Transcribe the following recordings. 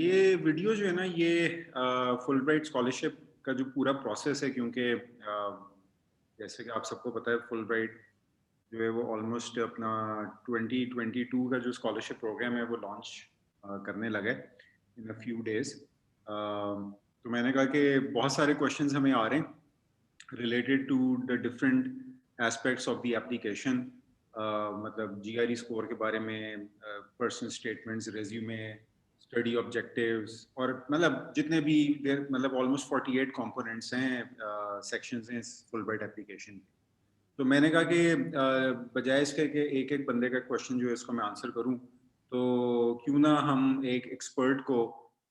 ये वीडियो जो है ना ये फुल ब्राइट स्कॉलरशिप का जो पूरा प्रोसेस है, क्योंकि जैसे कि आप सबको पता है फुल ब्राइट जो है वो ऑलमोस्ट अपना 2022 का जो स्कॉलरशिप प्रोग्राम है वो लॉन्च करने लगा है इन अ फ्यू डेज। तो मैंने कहा कि बहुत सारे क्वेश्चंस हमें आ रहे हैं related to the different aspects of the application, मतलब जीआरई स्कोर के बारे में, personal statements, resume, study objectives, और मतलब जितने भी मतलब ऑलमोस्ट 48 कंपोनेंट्स हैं, सेक्शंस हैं फुल ब्राइट एप्लीकेशन। तो मैंने कहा कि बजाय इसके कि एक एक बंदे का क्वेश्चन जो है इसको मैं आंसर करूं, तो क्यों ना हम एक एक्सपर्ट को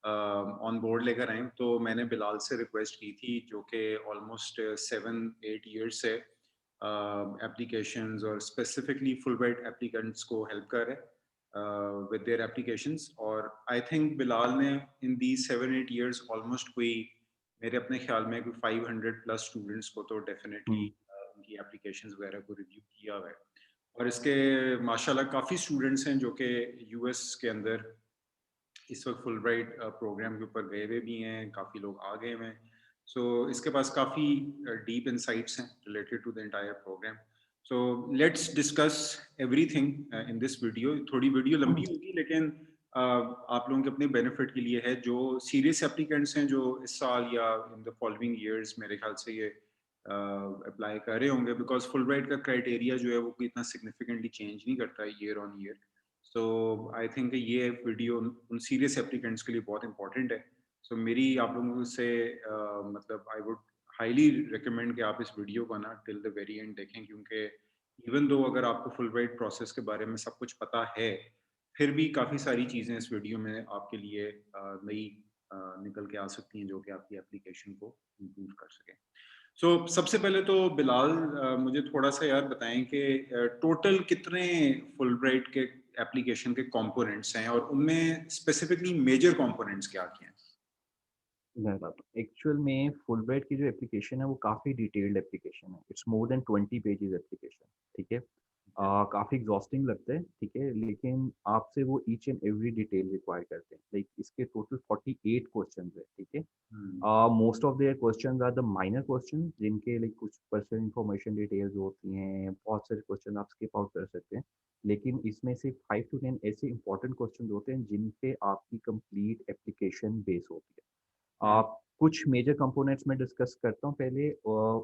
ऑन बोर्ड लेकर आए। तो मैंने बिलाल से रिक्वेस्ट की थी, जो कि ऑलमोस्ट 7-8 ईयर्स से एप्लीकेशंस और स्पेसिफिकली फुल ब्राइट एप्लीकेंट्स को हेल्प कर रहे हैं विद देयर एप्लीकेशंस। और आई थिंक बिलाल ने इन दी 7-8 ईयर्स ऑलमोस्ट कोई, मेरे अपने ख्याल में कोई 500 प्लस स्टूडेंट्स को तो डेफिनेटली उनकी एप्लीकेशंस वगैरह को रिव्यू किया हुआ है। और इसके माशाल्लाह काफ़ी स्टूडेंट्स हैं जो कि यूएस के अंदर इस वक्त फुल ब्राइट प्रोग्राम के ऊपर गए हुए भी हैं, काफ़ी लोग आ गए हुए हैं। सो इसके पास काफ़ी डीप इंसाइट्स हैं related to the entire program. So let's discuss everything in this video. थोड़ी वीडियो लंबी होगी, लेकिन आप लोगों के अपने बेनिफिट के लिए है। जो सीरियस एप्लीकेंट्स हैं जो इस साल या इन द फॉलोइंग ईयर्स मेरे ख्याल से ये अप्लाई कर रहे होंगे, बिकॉज फुल ब्राइट का क्राइटेरिया जो है वो इतना सिग्निफिकेंटली चेंज नहीं करता है year on year. So I think ये वीडियो उन सीरियस एप्लीकेंट्स के लिए बहुत इंपॉर्टेंट है। सो मेरी आप लोगों से मतलब आई वुड हाईली रिकमेंड कि आप इस वीडियो को ना टिल द वेरी एंड देखें, क्योंकि इवन दो अगर आपको फुल ब्राइट प्रोसेस के बारे में सब कुछ पता है, फिर भी काफ़ी सारी चीज़ें इस वीडियो में आपके लिए नई निकल के आ सकती हैं, जो कि आपकी एप्लीकेशन को इम्प्रूव कर सकें। सबसे पहले तो बिलाल, मुझे थोड़ा सा यार बताएं कि टोटल कितने फुल ब्राइट के एप्लीकेशन के कंपोनेंट्स हैं, और उनमें स्पेसिफिकली मेजर कंपोनेंट्स क्या क्या हैं? एक्चुअल में फुलब्राइट की जो एप्लीकेशन है वो काफ़ी डिटेल्ड एप्लीकेशन है। It's more than 20 pages application, ठीक है। काफ़ी एग्जॉस्टिंग लगता है, ठीक है, लेकिन आपसे वो each and every detail require करते हैं। लाइक इसके टोटल 48 क्वेश्चंस है, ठीक है। Hmm. Most of their questions are the minor question, जिनके लाइक कुछ पर्सनल इन्फॉर्मेशन डिटेल्स होती हैं। बहुत सारे क्वेश्चन आप स्किप आउट कर सकते हैं, लेकिन इसमें से 5 टू 10 ऐसे इंपॉर्टेंट क्वेश्चन होते हैं जिन पे आपकी कंप्लीट एप्लीकेशन बेस होती है। हम्म। कुछ मेजर कंपोनेंट्स मैं डिस्कस करता हूँ पहले।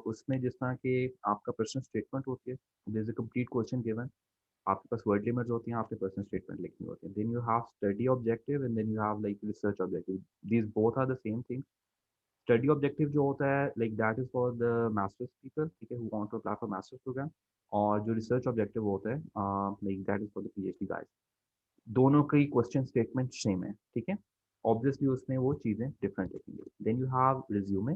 उसमें जिस तरह के आपका पर्सनल स्टेटमेंट होती है, there is a complete question given. आपके पास वर्ड लिमिट्स होती हैं, आपके पर्सनल स्टेटमेंट लिखनी होती है। Then you have study objective and then you have like research objective. These both are the same thing. Study objective जो होता है like that is for the masters people, ठीक है, who want to apply for masters program. और जो research objective होता है like that is for the PhD guys. दोनों की क्वेश्चन स्टेटमेंट सेम है, ठीक है। ऑब्वियसली उसमें वो चीज़ें डिफरेंट लिखेंगे। Then you have resume.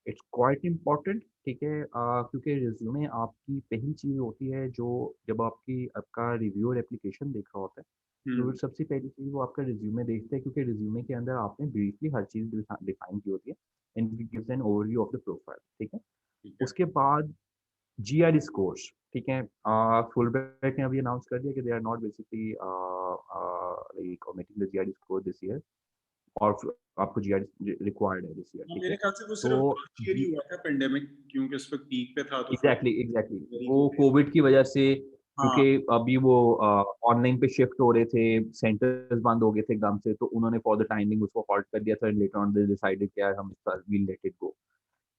It's quite important, ठीक है, क्योंकि रिज्यूमे आपकी पहली चीज़ होती है जो जब आपका रिव्यूअर एप्लीकेशन देख रहा होता है, तो हम्म। सबसे पहली चीज़ वो आपका रिज्यूमे देखते हैं, क्योंकि रिज्यूमे के अंदर आपने ब्रीफली हर चीज़ डिफाइन की होती है and it gives an overview of the profile, ठीक है। ठीक है। उसके बाद जीआरई स्कोर्स, ठीक है। फुलब्राइट ने अभी अनाउंस कर दिया कि they are not basically like omitting the GRE score this year, और आपको जीआरई रिक्वायर्ड है दिस ईयर, हाँ, ठीक मेरे है। ख्याल से वो तो सिर्फ लास्ट ईयर ही हुआ था पेंडेमिक, क्योंकि उस वक्त पीक पे था, तो फिर एग्जैक्टली एग्जैक्टली जनवरी वो को। कोविड की वजह से, हाँ। क्योंकि अभी वो ऑनलाइन पे शिफ्ट हो रहे थे, सेंटर्स बंद हो गए थे एकदम से, तो उन्होंने फॉर द टाइमिंग उसको हॉल्ट कर दिया था। लेटर ऑन दे डिसाइडेड कि यार हम इसका वील लेट इट गो,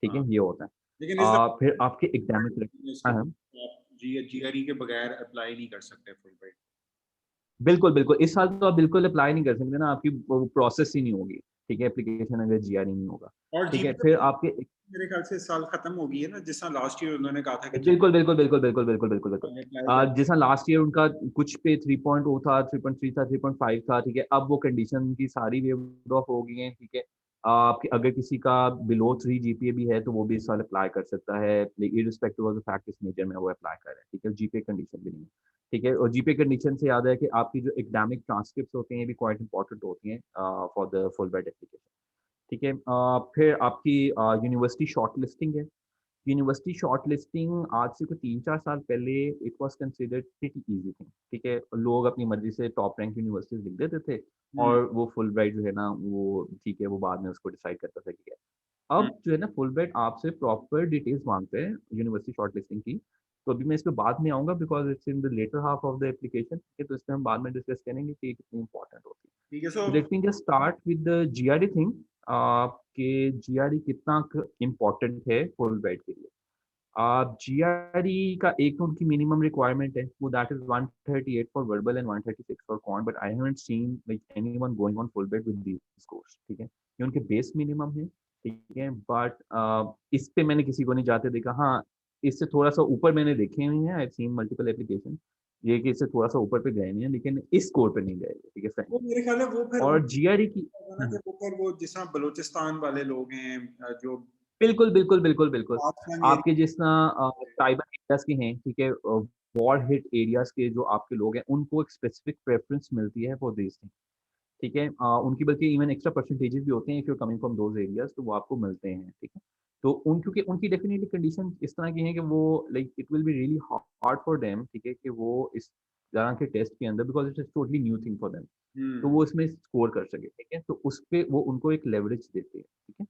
ठीक हाँ, है, ये होता है। लेकिन इस फिर दफा आपके एग्जामिक, इसके हाँ हाँ, आप जीआरई के बगैर अप्लाई नहीं कर सकते फुल ब्राइट। बिल्कुल, बिल्कुल। इस साल तो आप बिल्कुल अप्लाई नहीं कर सकते ना, आपकी वो प्रोसेस ही नहीं होगी, ठीक है, एप्लीकेशन अगर जीआरई नहीं होगा, और ठीक है। जीपी फिर का आपके मेरे ख्याल से इस साल खत्म हो गई है ना, जिस तरह लास्ट ईयर उन्होंने कहा था कि बिल्कुल, बिल्कुल, बिल्कुल, बिल्कुल, बिल्कुल, बिल्कुल, बिल्कुल। अप्लाई कर। जैसा लास्ट ईयर उनका कुछ पे 3.0 था, 3.3 था, 3.5 था, ठीक है। अब वो कंडीशन की सारी वेव्ड ऑफ हो गई हैं, ठीक है। अगर किसी का बिलो 3 जीपीए भी है, तो वो भी इस साल अप्लाई कर सकता है, इर्रिस्पेक्टिव ऑफ द फैक्ट किस मेजर में वो अप्लाई कर रहा है, ठीक है। जीपीए कंडीशन भी नहीं है, ठीक है। और जीपीए कंडीशन से याद है कि आपकी जो एकेडमिक ट्रांसक्रिप्ट्स होते हैं, ये भी क्वाइट इंपॉर्टेंट होती हैं for the Fulbright application, ठीक है। फिर आपकी यूनिवर्सिटी शॉर्ट लिस्टिंग है। यूनिवर्सिटी शॉर्टलिस्टिंग आज से कोई 3-4 साल पहले it was considered pretty easy thing, ठीक है? लोग अपनी मर्ज़ी से टॉप रैंक यूनिवर्सिटीज़ लिख देते थे हम्म, और वो फुलब्राइट जो है ना, वो ठीक है, वो बाद में उसको डिसाइड करता था कि क्या है। हम्म, अब जो है ना फुलब्राइट आपसे प्रॉपर डिटेल्स माँगते हैं यूनिवर्सिटी शॉर्टलिस्टिंग की, तो अभी मैं इस पे बाद में आऊँगा because it's in the latter half of the application, ठीक है? तो इसमें हम बाद में डिस्कस करेंगे कि ये कितनी इम्पोर्टेंट होती है। ठीक है। So let me just start with the GRE thing, कि जीआरई कितना इम्पोर्टेंट है फुलब्राइट के लिए। GRE का एक तो उनकी मिनिमम रिक्वायरमेंट है, वो that is 138 for verbal and 136 for quant, but I haven't seen like anyone going on Fulbright with these scores, ठीक है? ये उनके बेस मिनिमम है, ठीक है? बट इस पे मैंने किसी को नहीं जाते देखा। हाँ, इससे थोड़ा-सा ऊपर मैंने देखे हुए हैं, आई हैव सीन मल्टीपल एप्लीकेशन, ये कि इससे थोड़ा-सा ऊपर पे गए नहीं हैं, लेकिन इस स्कोर पे नहीं गए, ठीक है फ्रेंड? वो मेरे ख्याल है वो फिर और जीआरई की होगा ना कि वो फिर वो जिस तरह बलूचिस्तान वाले लोग हैं, जो बिल्कुल, बिल्कुल, बिल्कुल, बिल्कुल। पाकिस्तान आपके एरिया। जिस ट्राइबल एरियाज़ के हैं, ठीक है? वॉर हिट एरियाज़ के जो आपके लोग हैं, उनको एक स्पेसिफिक प्रेफ़रेंस मिलती है फॉर दीज़ थिंग, ठीक है? उनकी बल्कि इवन एक्स्ट्रा परसेंटेजेस भी होते हैं if you are coming from those areas, तो वो आपको मिलते हैं, ठीक है? तो क्योंकि उनकी डेफिनिटली कंडीशन इस तरह की है कि वो like it will be really hard for them, ठीक है? कि वो इस तरह के टेस्ट के अंदर because it is totally new thing for them, तो हम्म, वो इसमें स्कोर कर सकें, ठीक है? तो उसपे वो उनको एक लेवरेज देते हैं, ठीक है?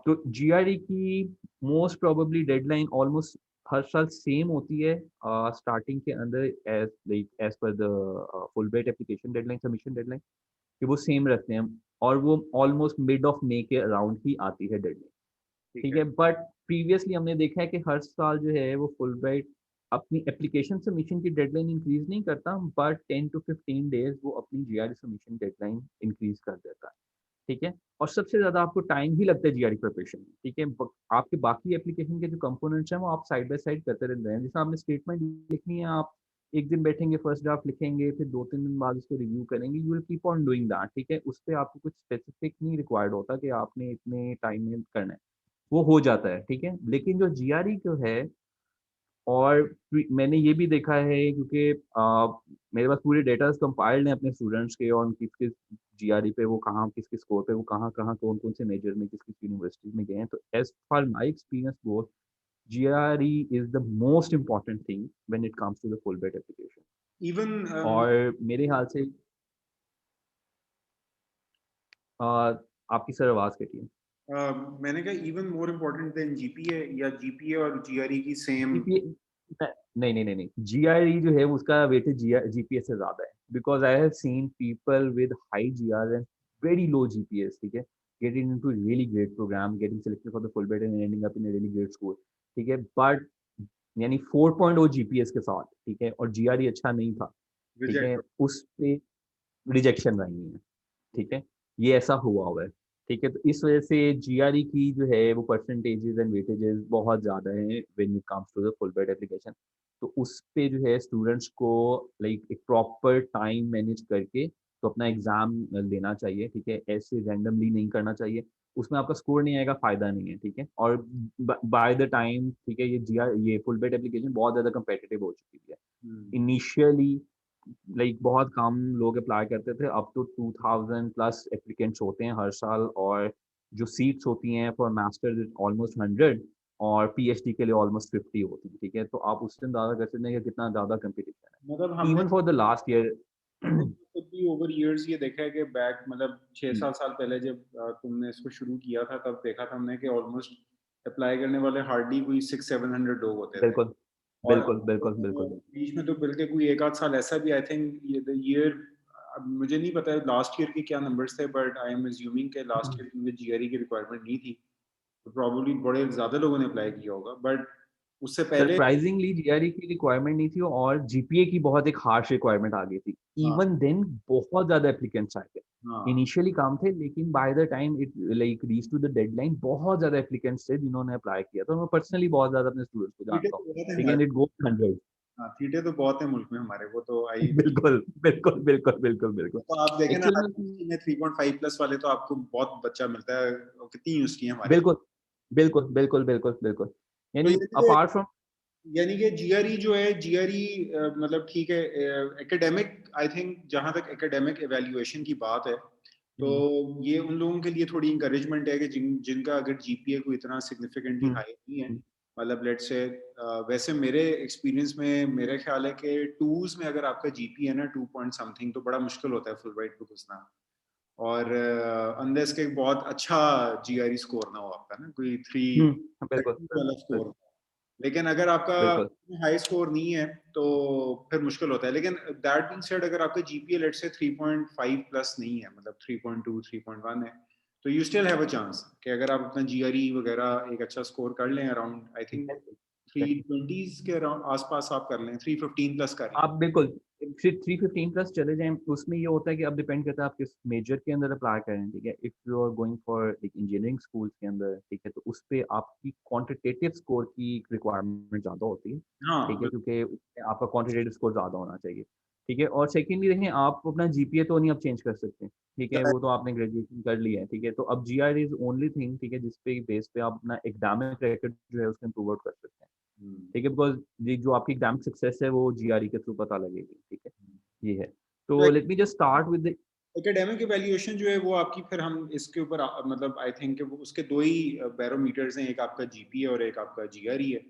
तो जीआरई की मोस्ट प्रोबेबली डेडलाइन ऑलमोस्ट हर साल सेम होती है स्टार्टिंग के अंदर as like as per the Fulbright application deadline, submission deadline, कि वो सेम रखते हैं और वो ऑलमोस्ट मिड ऑफ मे के अराउंड ही आती है डेडलाइन, ठीक ठीक है। है? बट प्रीवियसली हमने देखा है कि हर साल जो है वो फुलब्राइट अपनी एप्लीकेशन सबमिशन की डेडलाइन इंक्रीज नहीं करता, बट 10 टू 15 डेज वो अपनी जीआरई सबमिशन डेडलाइन इंक्रीज कर देता है, ठीक है? और सबसे ज़्यादा आपको टाइम ही लगता है जीआरई प्रिपरेशन में, ठीक है? ब आपके बाकी एप्लीकेशन के जो कंपोनेंट्स हैं, वो आप साइड बाय साइड करते रहते हैं। जैसे आपने स्टेटमेंट लिखनी है, आप एक दिन बैठेंगे, फर्स्ट ड्राफ्ट लिखेंगे, फिर 2-3 दिन बाद उसको रिव्यू करेंगे, you will keep on doing that, ठीक है? उस पे आपको कुछ स्पेसिफिक नहीं रिक्वायर्ड होता कि आपने इतने टाइम में करना है, वो हो जाता है, ठीक है? लेकिन जो जीआरई जो है और मैंने ये भी देखा है क्योंकि मेरे पास पूरे डेटाज़ कंपाइल्ड हैं अपने स्टूडेंट्स के और किस-किस जीआरई पे वो कहाँ किस-किस स्कोर पे वो कहाँ-कहाँ, कौन-कौन से मेजर में किस-किस यूनिवर्सिटीज़ में गए हैं। तो as far my experience goes, GRE is the most important thing when it comes to the Fulbright application. Even और मेरे ख्याल से अ, आपकी सर आवाज़ कटी है। मैंने कहा even more important then GPA, या जीपीए और जीआरई की सेम। जीपीए नहीं, नहीं, नहीं, नहीं। जीआरई जो है उसका वेटेज जीपीए से ज़्यादा है because I have seen people with high GRE and very low GPAs, ठीक है? Getting into really great program, getting selected for the Fulbright and ending up in a really great school, ठीक है? But यानी 4.0 GPS के साथ, ठीक है? और जीआरई अच्छा नहीं था, ठीक है? रिजेक्ट। उस पे रिजेक्शन रही है। ठीक है? ये ऐसा हुआ हुआ है, ठीक है? तो इस वजह से जीआरई की जो है वो परसेंटेजेस एंड वेटेजेस बहुत ज़्यादा हैं when it comes to the Fulbright application. तो उस पे जो है स्टूडेंट्स को लाइक एक प्रॉपर टाइम मैनेज करके तो अपना एग्ज़ाम लेना चाहिए, ठीक है? ऐसे रैंडमली नहीं करना चाहिए। उसमें आपका स्कोर नहीं आएगा, फ़ायदा नहीं है, ठीक है? और बाय द टाइम, ठीक है, ये फुलब्राइट एप्लीकेशन बहुत ज़्यादा कॉम्पिटिटिव हो चुकी है। इनिशियली लाइक बहुत कम लोग अप्लाई करते थे, अब तो 2000 प्लस एप्लीकेंट्स होते हैं हर साल और जो सीट्स होती हैं फॉर मास्टर्स ऑलमोस्ट 100 और पीएचडी के लिए ऑलमोस्ट 50 होती हैं, ठीक है? तो आप उससे अंदाज़ा कर सकते हैं कि कितना ज़्यादा कॉम्पिटिशन मतलब है। हमने even for the last year हमने खुद भी ओवर इयर्स ये देखा है कि बैक मतलब छः जी, सात साल पहले जब तुमने इसको शुरू किया था, तब देखा था हमने कि ऑलमोस्ट अप्लाई करने वाले हार्डली कोई 600-700 लोग होते थे। बिल्कुल, और बिल्कुल, बिल्कुल, बिल्कुल। बीच में तो बल्कि कोई एक आध साल ऐसा भी, आई थिंक ये द ईयर, अब मुझे नहीं पता लास्ट ईयर के क्या नंबर्स थे, बट आई एम अज्यूमिंग के लास्ट ईयर में जीआरई की रिक्वायरमेंट नहीं थी, तो प्रॉब्ली बड़े ज़्यादा लोगों ने अप्लाई किया होगा, बट उससे पहले। सरप्राइजिंगली जीआरई की रिक्वायरमेंट नहीं थी और जीपीए की बहुत एक हार्श रिक्वायरमेंट आ गई थी। हाँ, इवन देन बहुत ज़्यादा एप्लीकेंट्स आए थे। हाँ। इनिशियली कम थे लेकिन by the time it like reach to the deadline बहुत ज़्यादा एप्लीकेंट्स थे जिन्होंने अप्लाई किया था और मैं पर्सनली बहुत ज़्यादा अपने स्टूडेंट्स को थीटे जानता हूँ। तो बहुत है ठीक है? हमारे। एंड इट गोज़ 100 हाँ, थीटे तो बहुत है मुल्क में हमारे, वो तो आई। बिल्कुल, बिल्कुल, बिल्कुल, बिल्कुल, बिल्कुल। तो आप देखें ना, एक्चुअल हर में यूनिवर्सिटी में 3.5 प्लस वाले तो आपको बहुत बच्चा मिलता है, और कितनी यूनिवर्सिटी है हमारे। बिल्कुल, बिल्कुल, बिल्कुल, बिल्कुल, बिल्कुल। तो यानी अपार्ट फ्रॉम यानी कि जीआरई जो है, जीआरई मतलब ठीक है, एकेडमिक, आई थिंक जहां तक एकेडमिक एवेल्युएशन की बात है, तो ये उन लोगों के लिए थोड़ी इंकरेजमेंट है कि जिनका अगर जीपीए कोई इतना सिग्निफिकेंटली हाई नहीं है, मतलब लेट्स से वैसे मेरे एक्सपीरियंस में मेरा ख्याल है कि टूज में अगर आपका जीपीए है ना 2 पॉइंट समथिंग, तो बड़ा मुश्किल होता है फुल ब्राइट को घुसना। और अनलेस के एक बहुत अच्छा जीआरई स्कोर ना हो आपका, ना कोई 330 बिल्कुल वाला स्कोर। लेकिन अगर आपका बिल्कुल हाई स्कोर नहीं है तो फिर मुश्किल होता है। लेकिन दैट बीइंग सेड, अगर आपका जीपीए लेट्स से 3.5 प्लस नहीं है, मतलब 3.2 3.1 है, तो you still have a chance कि अगर आप अपना जीआरई वगैरह एक अच्छा स्कोर कर लें अराउंड, आई थिंक Exactly. 320 के अराउंड आसपास आप कर लें, 315 प्लस करें। आप बिल्कुल फिर 315 प्लस चले जाएँ, उसमें ये होता है कि अब डिपेंड करता है आप किस मेजर के अंदर अप्लाई कर रहे हैं, ठीक है? If you are going for एक इंजीनियरिंग स्कूल्स के अंदर, ठीक है? तो उसपे आपकी क्वांटिटेटिव स्कोर की रिक्वायरमेंट ज़्यादा होती है, ठीक हाँ है? क्योंकि उसमें आपका क्वांटिटेटिव स्कोर ज़्यादा होना चाहिए, ठीक है? और सेकंडली देखें, आप अपना जीपीए तो नहीं अब चेंज कर सकते, ठीक है? वो तो आपने ग्रेजुएशन कर ली है, ठीक है? तो अब जीआरई इज़ ओनली थिंग, ठीक है? जिस पे बेस पे आप अपना एकेडमिक रिकॉर्ड जो है उसको इम्प्रूव आउट कर सकते हैं। ठीक है, बिकॉज़ ये जो आपकी एग्ज़ाम सक्सेस है वो जीआरई के थ्रू पता लगेगी, ठीक है? ये है। तो let me just start with the academic evaluation जो है वो आपकी, फिर हम इसके ऊपर मतलब आई थिंक वो उसके दो ही बैरोमीटर्स हैं, एक आपका जीपीए और एक आपका जीआरई है।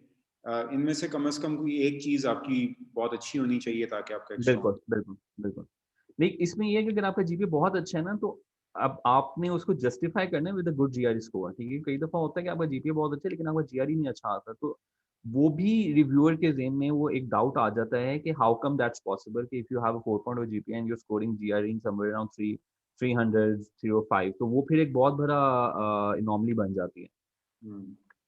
इनमें से कम कोई एक चीज आपकी बहुत अच्छी होनी चाहिए ताकि आपका एक बिल्कुल, स्ट्रॉन्ग। बिल्कुल, बिल्कुल। नहीं, इसमें ये है कि अगर आपका जीपीए बहुत अच्छा है ना, तो अब आपने उसको जस्टिफाई करना है with a good GRE score, ठीक है? कई दफ़ा होता है कि आपका जीपीए बहुत अच्छा है, लेकिन आपका जीआरई नहीं अच्छा आता, तो वो भी रिव्यूअर के ज़हन में वो एक डाउट आ जाता है कि हाउ कम दैट्स पॉसिबल कि if you have a 4.0 GPA and you are scoring GRE somewhere around 300, 305, तो वो फिर एक बहुत बड़ा एनोमली बन जाती है,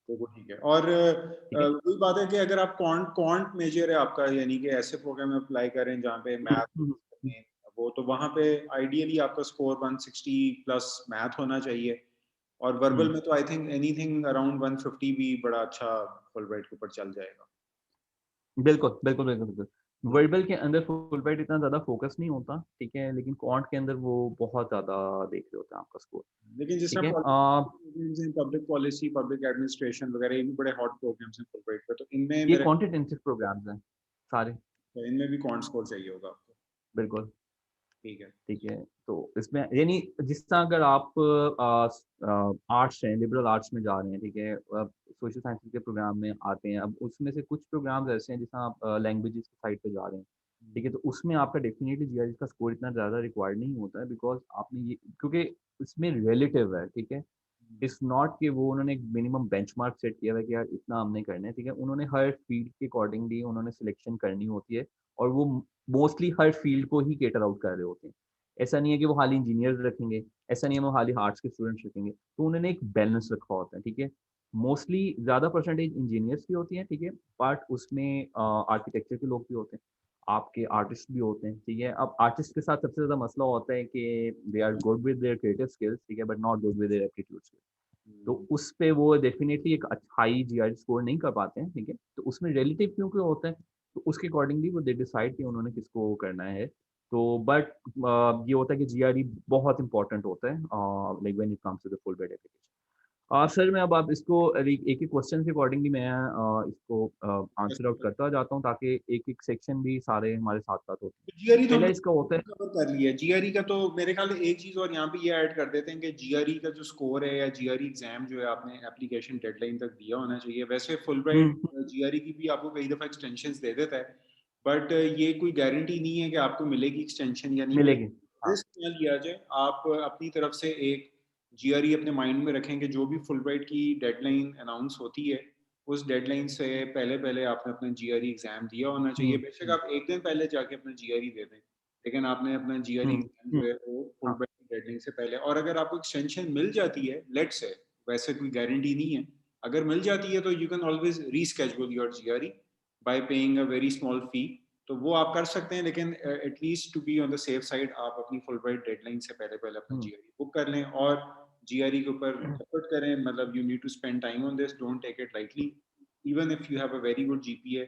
तो वो ठीक है। और ठीक है? वही बात है कि अगर आप क्वांट क्वांट मेजर है आपका, यानी कि ऐसे प्रोग्राम में अप्लाई करें जहाँ पे हुँ, मैथ, हुँ, हुँ, वो तो वहाँ पे आइडियली आपका स्कोर 160 प्लस मैथ होना चाहिए। और वर्बल हुँ। में तो आई थिंक एनीथिंग अराउंड 150 भी बड़ा अच्छा फुलब्राइट के ऊपर चल जाएगा। बिल्कुल, बिल्कुल, बिल्कुल, बिल्कुल। वर्बल के अंदर फुलब्राइट इतना ज़्यादा फ़ोकस नहीं होता, ठीक है? लेकिन क्वांट के अंदर वो बहुत ज़्यादा देख रहे होते हैं आपका स्कोर, लेकिन जिस ठीक तरह है? प्रोग्राम्स हैं, पब्लिक पॉलिसी, पब्लिक एडमिनिस्ट्रेशन वगैरह, ये भी बड़े हॉट प्रोग्राम्स हैं फुलब्राइट पे, तो इनमें ये मेरे कंटेंट इंटेंसिव प्रोग्राम्स हैं, सारे, इनमें भी क्वांट स्कोर चाहिए होगा आपको। बिल्कुल, ठीक है। ठीक है? तो इसमें यानी जिस तरह अगर आप आर्ट्स हैं, लिबरल आर्ट्स में जा रहे हैं, ठीक है? सोशल साइंसेज़ के प्रोग्राम में आते हैं, अब उसमें से कुछ प्रोग्राम्स ऐसे हैं, जिस तरह आप लैंग्वेजेज़ की साइड पे जा रहे हैं, ठीक है? तो उसमें आपका डेफ़िनिटली जीआरई का स्कोर इतना ज़्यादा रिक्वायर्ड नहीं होता है, बिकॉज़ आपने ये क्योंकि इसमें रिलेटिव है, ठीक है? इट्स नॉट कि वो उन्होंने एक मिनिमम बेंचमार्क सेट किया हुआ है कि यार इतना हमने करना है, ठीक है? उन्होंने हर फील्ड के अकॉर्डिंगली उन्होंने सिलेक्शन करनी होती है और वो मोस्टली हर फील्ड को ही कैटर आउट कर रहे होते हैं। ऐसा नहीं है कि वो खाली इंजीनियर्स रखेंगे, ऐसा नहीं है वो खाली आर्ट्स के स्टूडेंट्स रखेंगे, तो उन्होंने एक बैलेंस रखा होता है, ठीक है? मोस्टली ज़्यादा परसेंटेज इंजीनियर्स की होती है, ठीक है? बट उसमें आर्किटेक्चर के लोग भी होते हैं, आपके आर्टिस्ट भी होते हैं, ठीक है? अब आर्टिस्ट के साथ सबसे ज़्यादा मसला होता है कि they are good with their creative skills, ठीक है? But not good with their aptitude skills. तो उस पे वो डेफ़िनिटली एक हाई जीआरई स्कोर नहीं कर पाते हैं, ठीक है? तो उसमें रिलेटिव क्योंकि होता है, तो उसके अकॉर्डिंगली वो दे डिसाइड कि उन्होंने किसको करना है। तो बट ये होता है कि जीआरई बहुत इम्पोर्टेंट होता है like when it comes to the Fulbright application. Sir मैं अब आप इसको एक-एक क्वेश्चन के अकॉर्डिंगली मैं इसको आंसर आउट करता जाता हूँ ताकि एक-एक सेक्शन भी सारे हमारे साथ-साथ होते हैं। जीआरई तो पहला हमने इसका होता है कवर कर लिया। जीआरई का तो मेरे ख्याल में एक चीज और यहाँ पे ये ऐड कर देते हैं कि जीआरई का जो स्कोर है या जीआरई एग्जाम जो है आपने एप्लीकेशन डेडलाइन तक दिया होना चाहिए। वैसे हुँ, फुलब्राइट हुँ, जीआरई की भी आपको कई दफा एक्सटेंशन दे देता है, बट ये कोई गारंटी नहीं है कि आपको मिलेगी एक्सटेंशन या नहीं मिलेगी। मिलेगी। हाँ, रिस्क ना लिया जाए। आप अपनी तरफ से एक जीआरई अपने माइंड में रखें कि जो भी फुलब्राइट की डेडलाइन अनाउंस होती है, उस डेडलाइन से पहले पहले आपने अपना जीआरई एग्जाम दिया होना चाहिए। हुँ, बेशक हुँ, आप एक दिन पहले जाके अपना जीआरई दे दें, लेकिन आपने अपना जीआरई हुँ, एग्जाम हुँ, जो है वो हाँ, फुलब्राइट की डेडलाइन से पहले, और अगर आपको एक्सटेंशन मिल जाती है, लेट्स से, वैसे कोई गारंटी नहीं है, अगर मिल जाती है तो you can always reschedule your GRE by paying a very small fee. तो वो आप कर सकते हैं, लेकिन at least to be on the safe side आप अपनी फुलब्राइट डेडलाइन से पहले पहले अपना हुँ, जीआरई बुक कर लें। और जीआरई के ऊपर एफर्ट करें, मतलब you need to spend time on this, don't take it lightly. Even if you have a very good GPA,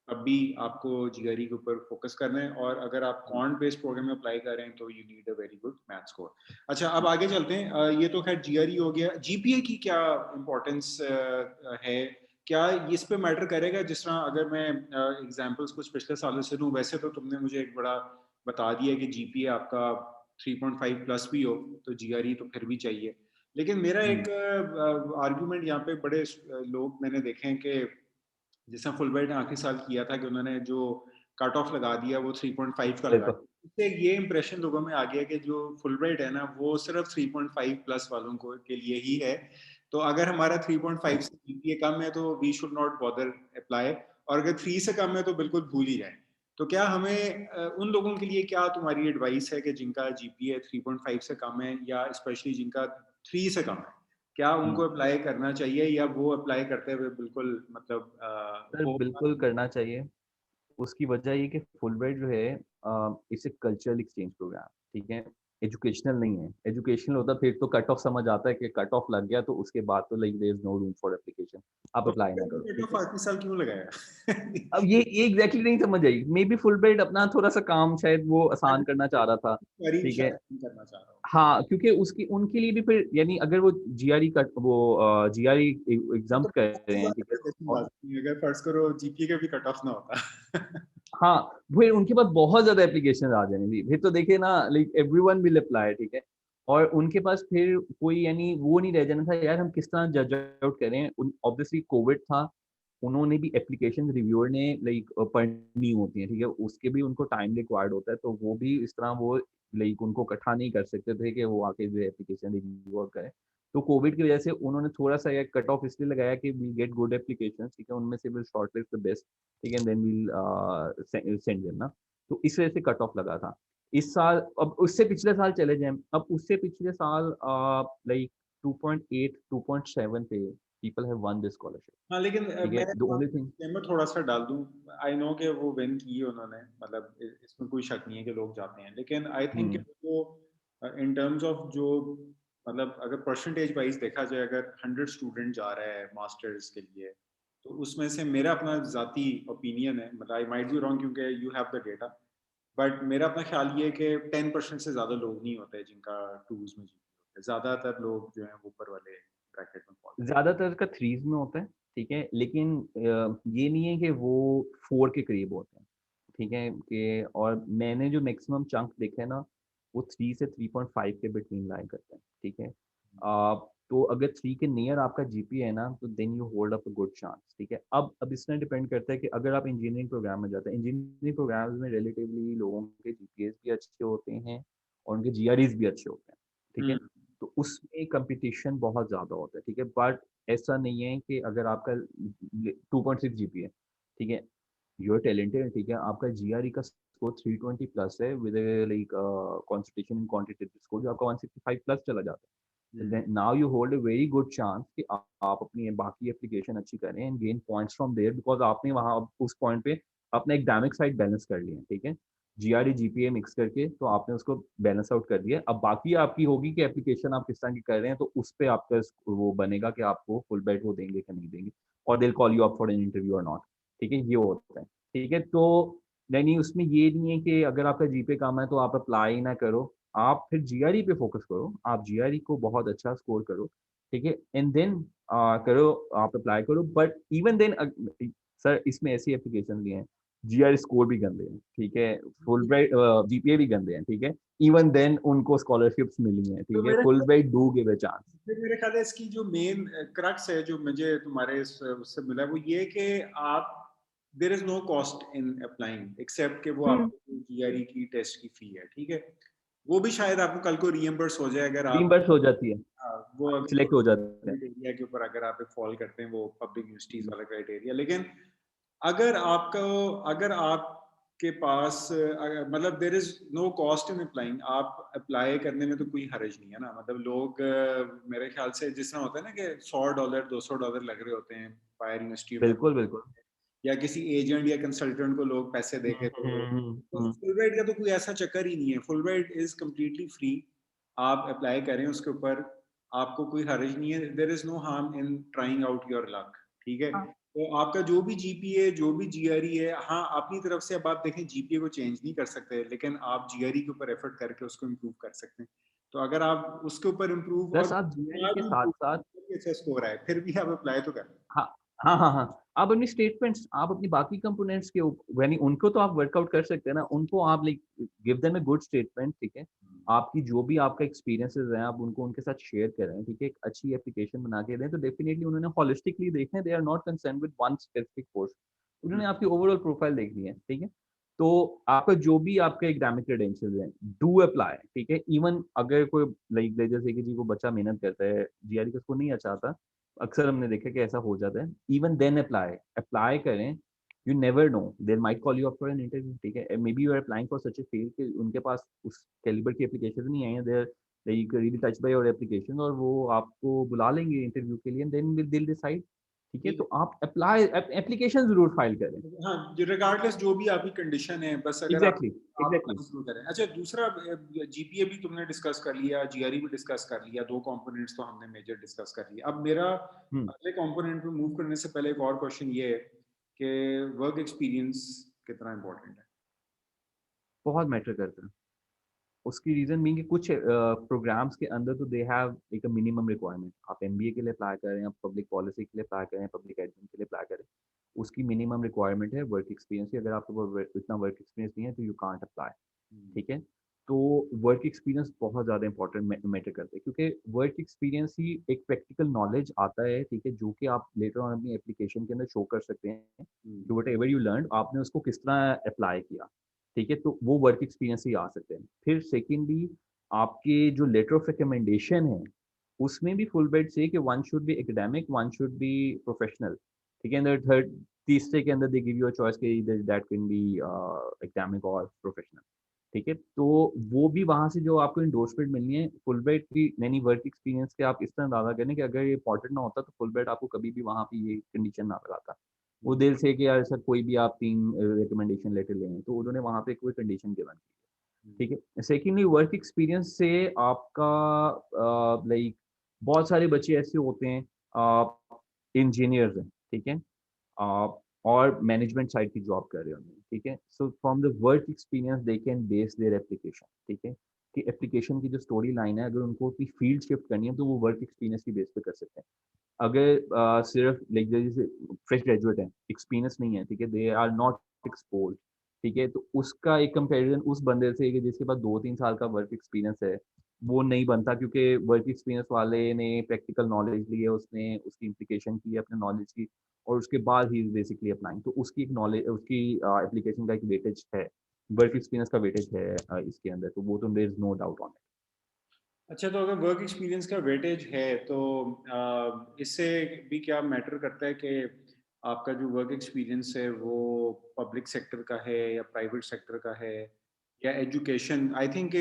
तब भी आपको जीआरई के ऊपर फोकस करना है। और अगर आप हुँ, क्वांट बेस्ड प्रोग्राम में अप्लाई कर रहे हैं तो you need a very good math score. अच्छा, अब हुँ। आगे चलते हैं। ये तो खैर जीआरई हो गया। जीपीए की क्या इंपॉर्टेंस है? क्या इस पे मैटर करेगा? जिस तरह अगर मैं एग्जांपल्स कुछ पिछले सालों से दूं, वैसे तो तुमने मुझे एक बड़ा बता दिया कि जीपीए आपका 3.5 प्लस भी हो तो जीआरई तो फिर भी चाहिए। लेकिन मेरा एक आर्गुमेंट यहाँ पे बड़े लोग मैंने देखे हैं कि जैसा फुलब्राइट ने आखिरी साल किया था कि उन्होंने जो कट ऑफ लगा दिया वो 3.5 का लगा बिल्कुल। दिया। इससे ये इंप्रेशन लोगों में आ गया कि जो फुलब्राइट है ना वो सिर्फ 3.5 प्लस वालों को के लिए ही है। तो अगर हमारा 3.5 से जीपीए कम है तो we should not bother apply, और अगर 3 से कम है तो बिल्कुल भूल ही जाए। तो क्या हमें उन लोगों के लिए क्या तुम्हारी एडवाइस है कि जिनका जीपीए 3.5 से कम है या स्पेशली जिनका 3 से कम है, क्या उनको अप्लाई करना चाहिए या वो अप्लाई करते हुए बिल्कुल मतलब सर बिल्कुल करना चाहिए। उसकी वजह ये कि फुलब्राइट जो है it's a cultural exchange program, ठीक है? एजुकेशनल नहीं है। एजुकेशनल होता फिर तो कट ऑफ समझ आता है कि कट ऑफ लग गया तो उसके बाद तो like there is no room for application, आप तो अप्लाई ना करो, कट ठीक ऑफ है? 38 साल क्यों लगाया? अब ये एग्जैक्टली नहीं समझ आई। मे बी फुलब्राइट अपना थोड़ा-सा काम शायद वो आसान करना चाह रहा था, तारीफ ठीक है? शायद नहीं करना चाह रहा हूँ। हाँ, क्योंकि उसकी उनके लिए भी फिर यानी अगर वो जीआरई कट वो जीआरई तो एग्ज़ाम्प्ट कर रहे हैं, ठीक है? और अगर फर्ज करो जीपीए का भी कट ऑफ ना होता। हाँ, फिर उनके पास बहुत ज़्यादा एप्लीकेशंस आ जाएँगी। फिर तो देखिए ना लाइक एवरीवन विल अप्लाई, ठीक है? और उनके पास फिर कोई यानी वो नहीं रह जाना था यार हम किस तरह जज आउट करें। उन ऑब्वियसली कोविड था, उन्होंने भी एप्लीकेशन रिव्यूअर ने लाइक पढ़नी होती है, ठीक है? उसके भी उनको टाइम रिक्वायर्ड होता है, तो वो भी इस तरह वो लाइक उनको इकट्ठा नहीं कर सकते थे कि वो आके जो एप्लीकेशन रिव्यू आउट करें। तो कोविड की वजह से उन्होंने थोड़ा-सा ये कट ऑफ इसलिए लगाया कि वी गेट गुड एप्लीकेशंस, ठीक है? उनमें से विल शॉर्टलिस्ट द बेस्ट, ठीक है? देन वील सेंड देम ना। तो इस वजह से कट ऑफ लगा था। इस साल अब उससे पिछले साल चले जाएँ, अब उससे पिछले साल लाइक 2.8, 2.7 पे people have one this scholarship, हाँ, लेकिन ठीक है? मैं द ओनली थिंग मैं थोड़ा-सा डाल दूँ। आई नो कि वो विन की उन्होंने, मतलब इसमें कोई शक नहीं है कि लोग जाते हैं। लेकिन आई थिंक कि हुँ, वो इन टर्म्स ऑफ जो मतलब अगर परसेंटेज वाइज़ देखा जाए, अगर 100 स्टूडेंट जा रहा है मास्टर्स के लिए, तो उसमें से मेरा अपना ज़ाती ओपिनियन है, मतलब आई माइट बी रॉन्ग क्योंकि you have the data, but मेरा अपना ख्याल ये है कि 10% से ज़्यादा लोग नहीं होते जिनका 2s में जीपीए होता है। ज़्यादातर लोग जो हैं वो ऊपर वाले ब्रैकेट में फॉल करते ज़्यादातर का 3s में होता है, ठीक है? लेकिन ये नहीं है कि वो 4 के करीब होते हैं, ठीक है? कि और मैंने जो मैक्सिमम चंक देखे हैं ना, वो 3 से 3.5 के बिटवीन लाई करते हैं, ठीक है? तो अगर 3 के नियर आपका जीपीए है ना, तो then you hold up a good chance, ठीक है? अब इसमें डिपेंड करता है कि अगर आप इंजीनियरिंग प्रोग्राम में जाते हैं, इंजीनियरिंग प्रोग्राम्स में रिलेटिवली लोगों के जीपीएस भी अच्छे होते हैं और उनके जीआरईज़ भी अच्छे होते हैं, ठीक है? हैं। तो उसमें कॉम्पिटिशन बहुत ज़्यादा होता है, ठीक है? बट ऐसा नहीं है कि अगर आपका 2.6 जीपीए, ठीक है? यू आर टैलेंटेड, ठीक है? आपका जीआरई का स्कोर 320 प्लस है with like concentration in quantitative score जो आपका 165 प्लस चला जाता है। हुँ। Then now you hold a very good chance कि आप अपनी बाकी एप्लीकेशन अच्छी करें and gain points from there because आपने वहाँ उस पॉइंट पे अपना एकेडमिक साइड बैलेंस कर लिया है, ठीक है? जीआरई, जीपीए मिक्स करके तो आपने उसको बैलेंस आउट कर दिया। अब बाकी आपकी होगी कि एप्लीकेशन आप किस तरह की कर रहे हैं, तो उस पे आपका वो बनेगा कि आपको फुल बेट वो देंगे कि नहीं देंगे और they will call you up for an interview और नॉट, ठीक है? ये होता है, ठीक है? तो नहीं उसमें ये नहीं है कि अगर आपका जीपीए कम है तो आप अप्लाई ना करो, आप फिर जीआरई पे फोकस करो, आप जीआरई को बहुत अच्छा स्कोर करो, ठीक है? एंड देन करो, आप अप्लाई करो बट इवन देन सर इसमें ऐसी एप्लीकेशन भी हैं जीआरई स्कोर भी गंदे हैं, ठीक है? फुलब्राइट जीपीए भी गंदे हैं, ठीक है? इवन देन उनको स्कॉलरशिप्स मिली हैं, तो ठीक है? Fulbright do give a chance. मेरे ख्याल है इसकी जो मेन क्रक्स है जो मुझे तुम्हारे उससे मिला है वो ये कि आप there is no cost in applying except कि वो हुँ, आपको जीआरई की टेस्ट की फी है, ठीक है? वो भी शायद आपको कल को रीइंबर्स हो जाए अगर आप रीइंबर्स हो जाती है, वो सिलेक्ट हो जाते हैं। क्राइटेरिया के ऊपर अगर आप फॉल करते हैं वो पब्लिक यूनिवर्सिटीज वाला क्राइटेरिया। लेकिन अगर आपके पास मतलब there is no cost in applying, आप अप्लाई करने में तो कोई हर्ज नहीं है ना। मतलब लोग मेरे ख्याल से जिस तरह होता है ना कि $100 $200 लग रहे होते हैं फायर यूनिवर्सिटी में, बिल्कुल, बिल्कुल। या किसी एजेंट या कंसल्टेंट को लोग पैसे दे के, हुँ, हुँ, हुँ, तो हुँ। फुलब्राइट का तो कोई ऐसा चक्कर ही नहीं है। फुलब्राइट इज कम्प्लीटली फ्री, आप अप्लाई करें उसके ऊपर, आपको कोई हर्ज नहीं है। There is no harm in trying out your luck, ठीक है? हाँ। तो आपका जो भी जीपीए जो भी जीआरई है, हाँ अपनी तरफ से अब आप देखें जीपीए को चेंज नहीं कर सकते, लेकिन आप जीआरई के ऊपर एफर्ट करके उसको इम्प्रूव कर सकते हैं। तो अगर आप उसके ऊपर इम्प्रूव प्लस और आप जीआरई के साथ-साथ अच्छा स्कोर आए फिर भी आप अप्लाई तो करें। हाँ, हाँ, हाँ, हाँ। आप अपनी स्टेटमेंट्स आप अपनी बाकी कंपोनेंट्स के यानी उनको तो आप वर्कआउट कर सकते हैं ना, उनको आप like give them a good statement, ठीक है? आपकी जो भी आपका एक्सपीरियंसेस हैं, आप उनको उनके साथ शेयर करें, ठीक है? एक अच्छी एप्लीकेशन बना के दें, तो डेफिनिटली उन्होंने होलिस्टिकली देखना है, they are not concerned with one specific course. हुँ, उन्होंने आपकी ओवरऑल प्रोफाइल देखनी है, ठीक है? तो आपका जो भी आपका एकेडमिक क्रेडेंशियल्स हैं, डू अप्लाई, ठीक है? इवन अगर कोई लाइक जैसे कि जी वो बच्चा मेहनत करता है, जीआरई का उसको नहीं अच्छा आता, अक्सर हमने देखा है कि ऐसा हो जाता है। इवन देन अप्लाई, अप्लाई करें, you never know, they might call you up for an interview, ठीक है? Maybe you are applying for such a field कि उनके पास उस कैलिबर की एप्लीकेशन नहीं आई है, they are like really touched by your application और वो आपको बुला लेंगे इंटरव्यू के लिए and then will they will decide, ठीक है? ठीक तो है। आप अप्लाई एप्लीकेशन ज़रूर फाइल करें। हाँ, रिगार्डलेस जो भी आपकी कंडीशन है, बस अगर एग्ज़ैक्टली, आप एग्ज़ैक्टली। अप्लाई ज़रूर करें। अच्छा, दूसरा जीपीए भी तुमने डिस्कस कर लिया, जीआरई भी डिस्कस कर लिया, 2 कंपोनेंट्स तो हमने मेजर डिस्कस कर लिया। अब मेरा हुँ, अगले कंपोनेंट पे मूव करने से पहले एक और क्वेश्चन ये है कि वर्क एक्सपीरियंस कितना इम्पोर्टेंट है? बहुत मैटर करता है। उसकी रीज़न बीइंग कि कुछ प्रोग्राम्स के अंदर तो दे हैव एक मिनिमम रिक्वायरमेंट। आप एमबीए के लिए अप्लाई करें, आप पब्लिक पॉलिसी के लिए अप्लाई करें, पब्लिक एडमिन के लिए अप्लाई करें, उसकी मिनिमम रिक्वायरमेंट है वर्क एक्सपीरियंस की। अगर आपके पास इतना वर्क एक्सपीरियंस नहीं है तो यू कांट अप्लाई, हुँ, ठीक है? तो वर्क एक्सपीरियंस बहुत ज़्यादा इंपॉर्टेंट मैटर करता है क्योंकि वर्क एक्सपीरियंस ही एक प्रैक्टिकल नॉलेज आता है, ठीक है? जो कि आप लेटर ऑन अपनी एप्लीकेशन के अंदर शो कर सकते हैं हुँ, कि व्हाटएवर यू लर्न्ड आपने उसको किस तरह अप्लाई किया, ठीक है? तो वो वर्क एक्सपीरियंस ही आ सकते हैं। फिर सेकेंडली आपके जो लेटर ऑफ रिकमेंडेशन है, उसमें भी फुल ब्राइट से कि one should be academic, one should be professional, ठीक है? एंड थर्ड तीसरे के अंदर they give you a choice कि either that can be academic और प्रोफेशनल, ठीक है? तो वो भी वहाँ से जो आपको एंडोर्समेंट मिलनी है, फुलब्राइट की यानी वर्क एक्सपीरियंस के आप इस तरह दावा करें कि अगर ये इम्पोर्टेंट ना होता तो फुलब्राइट आपको कभी भी वहाँ पे ये कंडीशन ना लगाता। वो हुँ, दिल से कि यार सर कोई भी आप 3 रिकमेंडेशन लेटर लें, तो उन्होंने वहाँ पे कोई कंडीशन गिवन की है, हुँ, ठीक है? सेकंडली वर्क एक्सपीरियंस से आपका लाइक बहुत सारे बच्चे ऐसे होते हैं इंजीनियर्स हैं, ठीक है? आप और मैनेजमेंट साइड की जॉब कर रहे होंगे, ठीक है? So from the work experience they can base their application, ठीक है? कि एप्लीकेशन की जो स्टोरी लाइन है अगर उनको अपनी फील्ड शिफ्ट करनी है तो वो वर्क एक्सपीरियंस की बेस पे कर सकते हैं। अगर सिर्फ लाइक जैसे फ्रेश ग्रेजुएट है, एक्सपीरियंस नहीं है, ठीक है? दे आर नॉट एक्सपोज्ड, ठीक है? तो उसका एक कंपैरिजन उस बंदे से कि जिसके पास 2-3 साल का वर्क एक्सपीरियंस है, वो नहीं बनता क्योंकि वर्क एक्सपीरियंस वाले ने प्रैक्टिकल नॉलेज ली है, उसने उसकी इम्प्लीकेशन की है अपने नॉलेज की और उसके बाद ही इज़ बेसिकली अप्लाइंग। तो उसकी एक नॉलेज उसकी एप्लीकेशन का एक वेटेज है, वर्क एक्सपीरियंस का वेटेज है इसके अंदर, तो वो तो there is no doubt on it. अच्छा, तो अगर वर्क एक्सपीरियंस का वेटेज है तो इससे भी क्या मैटर करता है कि आपका जो वर्क एक्सपीरियंस है वो पब्लिक सेक्टर का है या प्राइवेट सेक्टर का है या एजुकेशन? आई थिंक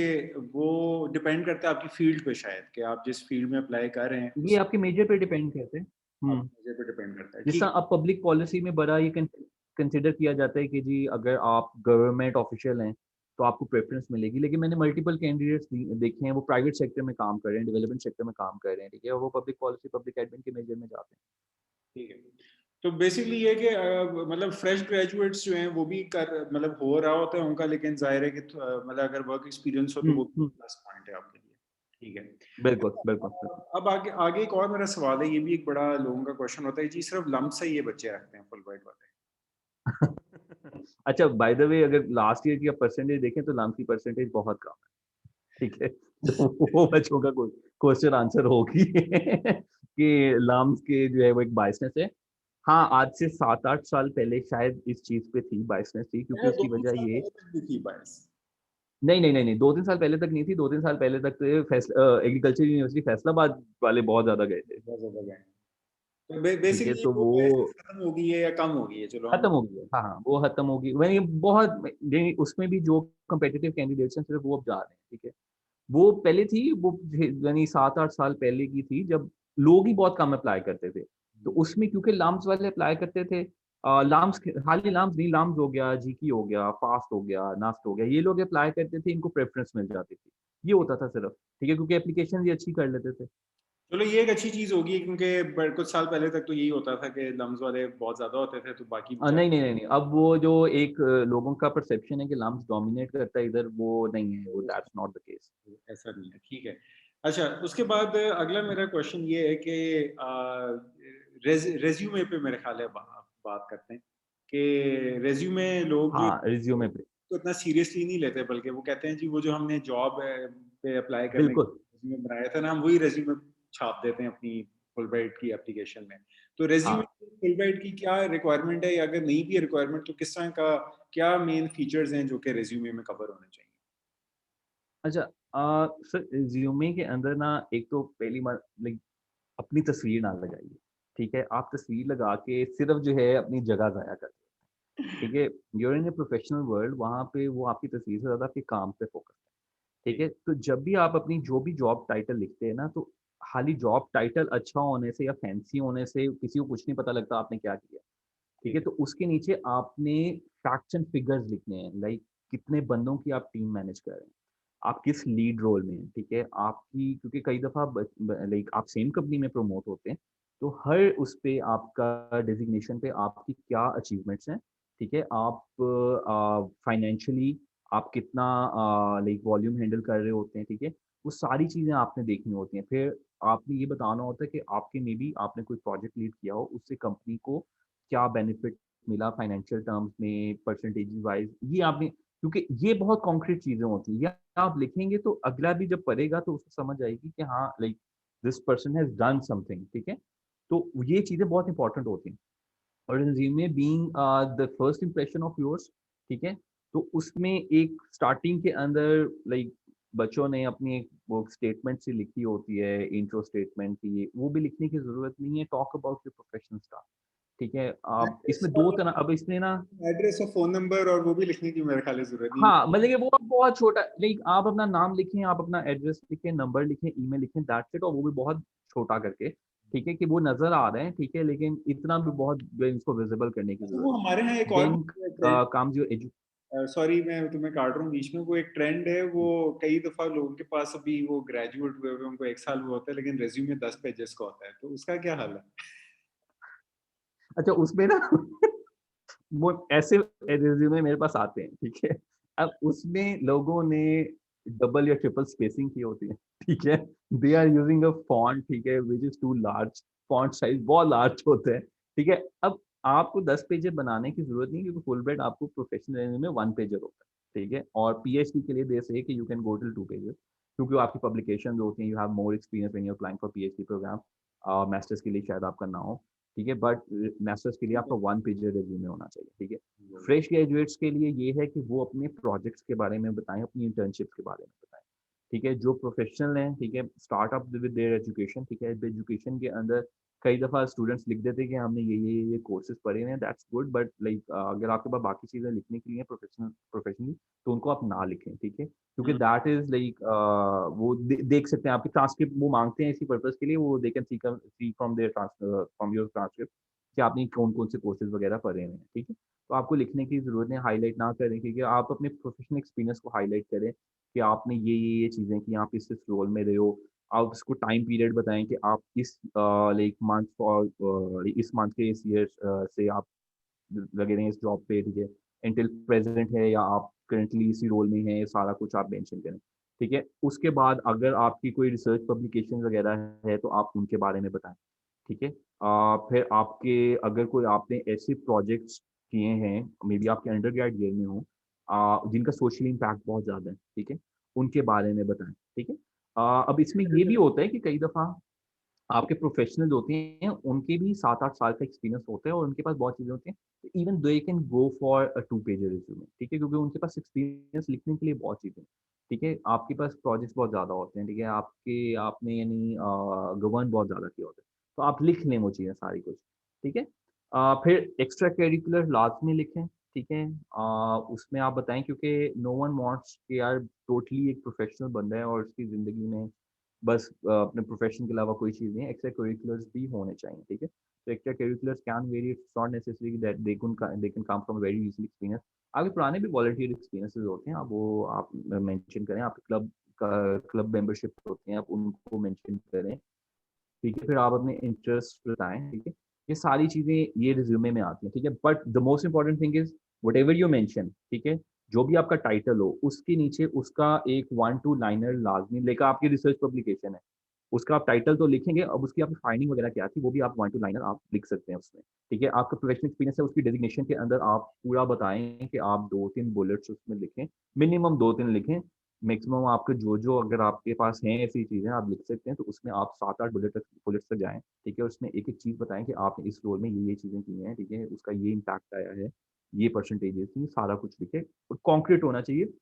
वो डिपेंड करता है आपकी फील्ड पे, शायद कि आप जिस फील्ड में अप्लाई कर रहे हैं ये उस आपके मेजर पे डिपेंड करते हैं। हुँ। मजे पे डिपेंड करता है। जिस ठीक तरह अब पब्लिक पॉलिसी में बड़ा ये कंसिडर किया जाता है कि जी अगर आप गवर्नमेंट ऑफिशियल हैं, तो आपको प्रेफ़रेंस मिलेगी। लेकिन मैंने मल्टीपल कैंडिडेट्स देखे हैं, वो प्राइवेट सेक्टर में काम कर रहे हैं, डेवलपमेंट सेक्टर में काम कर रहे हैं, ठीक है? और वो पब्लिक पॉलिसी, पब्लिक एडमिन के मेजर में जाते हैं। ठीक है। तो बेसिकली ये कि मतलब फ्रेश ग्रेजुएट्स जो हैं वो भी कर मतलब हो रहा होता है उनका, लेकिन ज़ाहिर है कि मतलब अगर वर्क एक्सपीरियंस हो तो हुँ, वो हुँ। प्लस पॉइंट है आपके लिए। ठीक है। बिल्कुल, अच्छा, बिल्कुल, बिल्कुल। अब आगे आगे एक और मेरा सवाल है, ये भी एक बड़ा लोगों का क्वेश्चन होता है जी, सिर्फ लंप से ये बच्चे रखते हैं फुलब्राइट वाले? अच्छा बाय द वे अगर लास्ट ईयर की आप परसेंटेज देखें तो नाम की परसेंटेज बहुत कम है, ठीक है? तो वो बच्चों का क्वेश्चन आंसर होगी कि लाम्स के जो है वो एक बायसनेस है। हाँ, आज से 7-8 साल पहले शायद इस चीज़ पे थी, बायसनेस थी क्योंकि मैंने उसकी 2-3 वजह साल ये पहले तक भी थी बायस। नहीं, नहीं, नहीं, नहीं 2-3 साल पहले तक नहीं थी, 2-3 साल पहले तक तो ये एग्रीकल्चर यूनिवर्सिटी फैसलाबाद वाले बहुत ज़्यादा गए थे, बहुत ज़्यादा गए। तो ठीक है? बेसिकली तो वो वो बायसेस खत्म हो गई है या कम हो गई है? चलो हम खत्म हो गई है। हाँ, हाँ, वो खत्म हो गई। वही बहुत ये उसमें भी जो कॉम्पिटिटिव कैंडिडेट्स हैं सिर्फ़ वो अब जा रहे हैं, ठीक है? वो पहले थी, वो यानी 7-8 साल पहले की थी जब लोग ही बहुत कम अप्लाई करते थे। तो उसमें क्योंकि लाम्स वाले अप्लाई करते थे लाम्स खाली लाम्स नहीं, लाम्स हो गया, जीकी हो गया, फास्ट हो गया, नास्ट हो गया, ये लोग अप्लाई करते थे, इनको प्रेफ़रेंस मिल जाती थी। ये होता था सिर्फ़, ठीक है? क्योंकि एप्लीकेशन भी अच्छी कर लेते थे। चलो ये एक अच्छी चीज़ होगी, क्योंकि कुछ साल पहले तक तो यही होता था कि लम्स वाले बहुत ज़्यादा होते थे तो बाकी नहीं, बेचारे नहीं, नहीं, नहीं, अब वो जो एक लोगों का परसेप्शन है कि लाम्स डोमिनेट करता है इधर, वो नहीं है, वो दैट्स नॉट द केस। ऐसा नहीं है, ठीक है। अच्छा, उसके बाद अगला मेरा क्वेश्चन ये है कि रेज़्यूमे पे मेरे ख़्याल है बात करते हैं कि रेज़्यूमे लोग जो हाँ, रिज़्यूमे पे। तो इतना सीरियसली नहीं लेते, बल्कि वो कहते हैं जी वो जो हमने जॉब पे अप्लाई करने के बिल्कुल। रेज़्यूमे बनाया था ना, हम वही रेज़्यूमे छाप देते हैं अपनी फुलब्राइट की एप्लीकेशन में। तो रेज़्यूमे हाँ, फुलब्राइट की क्या रिक्वायरमेंट है, या अगर नहीं भी है रिक्वायरमेंट तो किस तरह का, क्या मेन फीचर्स हैं जो कि रेज़्यूमे में कवर होने चाहिए? अच्छा सर रिज़्यूमे के अंदर ना एक तो पहली बात लाइक अपनी तस्वीर ना लगाइए, ठीक है? आप तस्वीर लगा के सिर्फ़ जो है अपनी जगह ज़ाया करते हैं, ठीक है? You are in a professional world वहाँ पे वो आपकी तस्वीर से ज़्यादा आपके काम पे फ़ोकस है, ठीक जी, है? तो जब भी आप अपनी जो भी जॉब टाइटल लिखते हैं ना, तो खाली जॉब टाइटल अच्छा होने से या फैंसी होने से किसी को कुछ नहीं पता लगता आपने क्या किया, ठीक है? ठीक तो उसके नीचे आपने फैक्ट्स एंड फिगर्स लिखने हैं, लाइक कितने बंदों की आप टीम मैनेज कर रहे हैं। आप किस लीड रोल में हैं, ठीक है? आपकी क्योंकि कई दफ़ा लाइक आप सेम कंपनी में प्रमोट होते हैं, तो हर उस पे आपका डेज़िग्नेशन पे आपकी क्या अचीवमेंट्स हैं, ठीक है? आप फाइनेंशियली आप कितना लाइक वॉल्यूम हैंडल कर रहे होते हैं, ठीक है? वो सारी चीज़ें आपने देखनी होती हैं। फिर आपने ये बताना होता है कि आपके मेबी आपने कोई प्रोजेक्ट लीड किया हो, उससे कंपनी को क्या बेनिफिट मिला फाइनेंशियल टर्म्स में, परसेंटेज वाइज़, ये आपने क्योंकि ये बहुत कॉन्क्रीट चीज़ें होती हैं। ये आप लिखेंगे तो अगला भी जब पढ़ेगा तो उसको समझ आएगी कि हाँ, like this person has done something, ठीक है? तो ये चीज़ें बहुत इम्पोर्टेंट होती हैं। और resume being the first impression of yours, ठीक है? तो उसमें एक स्टार्टिंग के अंदर लाइक बच्चों ने अपनी एक वो स्टेटमेंट सी लिखी होती है, इंट्रो स्टेटमेंट की, वो भी लिखने की ज़रूरत नहीं है, talk about your professional staff, ठीक है? आप एड्रेस इसमें और 2 तरह अब इसमें ना एड्रेस और फ़ोन नंबर और वो भी लिखने की मेरे ख़्याल है ज़रूरत नहीं हाँ, मतलब कि वो बहुत छोटा लाइक आप अपना नाम लिखें, आप अपना एड्रेस लिखें, नंबर लिखें, ईमेल लिखें, दैट्स इट और वो भी बहुत छोटा करके, ठीक है? कि वो नज़र आ रहे हैं, ठीक है? लेकिन इतना भी बहुत इसको विज़िबल करने की अच्छा, ज़रूरत वो हमारे यहाँ एक नहीं। और then trend, comes your edu sorry मैं तुम्हें काट रहा हूँ बीच में, वो एक ट्रेंड है, वो कई दफ़ा लोगों के पास अभी वो ग्रेजुएट हुए हुए, उनको 1 साल हुआ होता है, लेकिन रिज़्यूमे 10 पेजेज़ का होता है, तो उसका क्या हाल है? अच्छा उसमें ना वो ऐसे रिज़्यूमे मेरे पास आते हैं, ठीक है? अब उसमें लोगों ने डबल या ट्रिपल स्पेसिंग की होती है, ठीक है? They are using a font, ठीक है, which is too large, font size बहुत लार्ज होते हैं, ठीक है? अब आपको 10 पेजेज़ बनाने की ज़रूरत नहीं है क्योंकि फुल ब्राइट आपको प्रोफेशनल रेंज में 1 पेजर होता है, ठीक है? और पीएचडी के लिए दे से कि you can go till 2 pages क्योंकि आपकी पब्लिकेशंस होती हैं, you have more experience when you are applying for PhD program masters के लिए शायद आपका ना हो, ठीक है? बट मास्टर्स के लिए आपका 1 पेजर रिज़्यूमे होना चाहिए, ठीक है? फ्रेश ग्रेजुएट्स के लिए ये है कि वो अपने प्रोजेक्ट्स के बारे में बताएँ, अपनी इंटर्नशिप्स के बारे में बताएँ, ठीक है? जो प्रोफेशनल हैं, ठीक है? स्टार्टअप विद देयर एजुकेशन, ठीक है? एजुकेशन के अंदर कई दफ़ा स्टूडेंट्स लिख देते हैं कि हमने ये कोर्सेज़ पढ़े हुए हैं, दैट्स गुड बट लाइक अगर आपके पास बाकी चीज़ें लिखने के लिए प्रोफेशनली तो उनको आप ना लिखें, ठीक है? क्योंकि हुँ, दैट इज़ लाइक वो देख सकते हैं आपकी ट्रांसक्रिप्ट वो माँगते हैं इसी पर्पज़ के लिए वो they can see from there from your transcript कि आपने कौन-कौन से कोर्सेज़ वगैरह पढ़े हुए हैं, ठीक है? तो आपको लिखने की ज़रूरत नहीं, हाइलाइट ना करें क्योंकि आप अपने प्रोफेशनल एक्सपीरियंस को हाइलाइट करें कि आपने ये चीज़ें की, आप इस रोल में रहे हो। आप उसको टाइम पीरियड बताएँ कि आप इस लाइक मंथ और इस मंथ के इस ईयर से आप लगे रहे हैं इस जॉब पे, ठीक है? अनटिल प्रेज़ेंट है या आप करंटली इसी रोल में हैं, सारा कुछ आप मेंशन करें, ठीक है? उसके बाद अगर आपकी कोई रिसर्च पब्लिकेशन वगैरह है, तो आप उनके बारे में बताएँ, ठीक है? फिर आपके अगर कोई आपने ऐसे प्रोजेक्ट्स किए हैं, मेबी आपके अंडरग्रेड ईयर में हो जिनका सोशल इम्पैक्ट बहुत ज़्यादा है, ठीक है? उनके बारे में बताएँ, ठीक है? अब इसमें ये भी होता है कि कई दफ़ा आपके प्रोफेशनल्स होते हैं, उनके भी 7-8 साल का एक्सपीरियंस होता है और उनके पास बहुत चीज़ें होती हैं। Even they can go for a 2 pager resume, ठीक है? क्योंकि उनके पास एक्सपीरियंस लिखने के लिए बहुत चीज़ें हैं, ठीक है? आपके पास प्रोजेक्ट्स बहुत ज़्यादा होते हैं, ठीक है? आपने यानी गवर्न बहुत ज़्यादा किया होता है। तो आप लिख लें वो चीज़ें सारी कुछ, ठीक है? फिर एक्स्ट्रा करिकुलर लाज़मी लिखें, ठीक है? उसमें आप बताएँ क्योंकि नो वन वांट्स कि यार टोटली एक प्रोफेशनल बंदा है और उसकी ज़िंदगी में बस अपने प्रोफ़ेशन के अलावा कोई चीज़ नहीं है, एक्स्ट्रा करिकुलर्स भी होने चाहिए, ठीक है? तो extra curriculars can very it's not necessary that they can come from very recent experience. आपके पुराने भी वॉलंटियर एक्सपीरियंसेस होते हैं, आप मेंशन करें, आपके क्लब मेंबरशिप होते हैं, आप उनको मेंशन करें, ठीक है? फिर आप अपने इंटरेस्ट बताएँ, ठीक है? ये सारी चीज़ें ये रिज़्यूमे में आती हैं, ठीक है? But the most important thing is whatever you mention, ठीक है? जो भी आपका टाइटल हो, उसके नीचे उसका एक 1-2 लाइनर लाज़मी लाइक आपकी रिसर्च पब्लिकेशन है, उसका आप टाइटल तो लिखेंगे, अब उसकी आपकी फाइंडिंग वगैरह क्या थी, वो भी आप 1-2 लाइनर आप लिख सकते हैं उसमें, ठीक है? आपका प्रोफेशनल एक्सपीरियंस है, उसकी डेज़िग्नेशन के अंदर आप पूरा बताएँ कि आप 2-3 बुलेट्स उसमें लिखें, मिनिमम 2-3 लिखें मैक्सिमम आपके जो अगर आपके पास हैं ऐसी चीज़ें आप लिख सकते हैं, तो उसमें आप 7-8 बुलेट्स तक जाएँ, ठीक है? उसमें एक-एक चीज़ बताएँ कि आपने इस रोल में ये चीज़ें की हैं, ठीक है? उसका ये इम्पैक्ट आया है, ये परसेंटेजेस थी, सारा कुछ लिखें और कॉन्क्रीट होना चाहिए।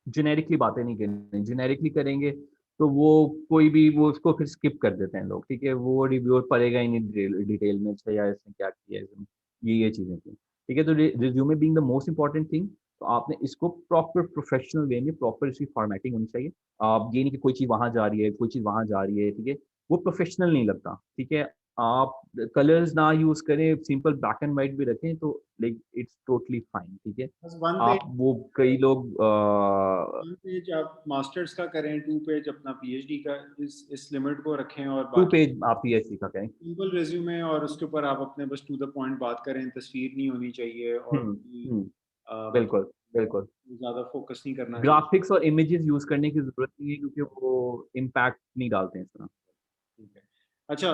जेनेरिकली बातें नहीं करनी, जेनेरिकली करेंगे तो वो कोई भी वो उसको फिर स्किप कर देते हैं लोग, ठीक है? वो रिव्यूअर पढ़ेगा ही नहीं डिटेल में, अच्छा यार इसने क्या किया, इसने ये चीज़ें की, ठीक है? तो resume being the most important thing, तो आपने इसको प्रॉपर प्रोफेशनल वे में प्रॉपर इसकी फॉर्मेटिंग होनी चाहिए। आप ये नहीं कि कोई चीज़ वहाँ जा रही है, कोई चीज़ वहाँ जा रही है, ठीक है? वो प्रोफेशनल नहीं लगता, ठीक है? आप कलर्स ना यूज़ करें, सिंपल ब्लैक एंड व्हाइट भी रखें तो लाइक इट्स टोटली फाइन, ठीक है? बस वन आप पेज, वो कई लोग 1 पेज आप मास्टर्स का करें, 2 पेज अपना पीएचडी का, इस लिमिट को रखें, और 2 बाकी पेज आप पीएचडी का करें। सिंपल रिज्यूमे, और उसके ऊपर आप अपने बस टू द पॉइंट बात करें, तस्वीर नहीं होनी चाहिए, और हुँ, भी हुँ, मतलब बिल्कुल, बिल्कुल। ज़्यादा फोकस नहीं करना चाहिए। ग्राफ़िक्स और इमेजेस यूज़ करने की ज़रूरत नहीं है क्योंकि वो इम्पैक्ट नहीं डालते हैं इस तरह। ठीक है। अच्छा,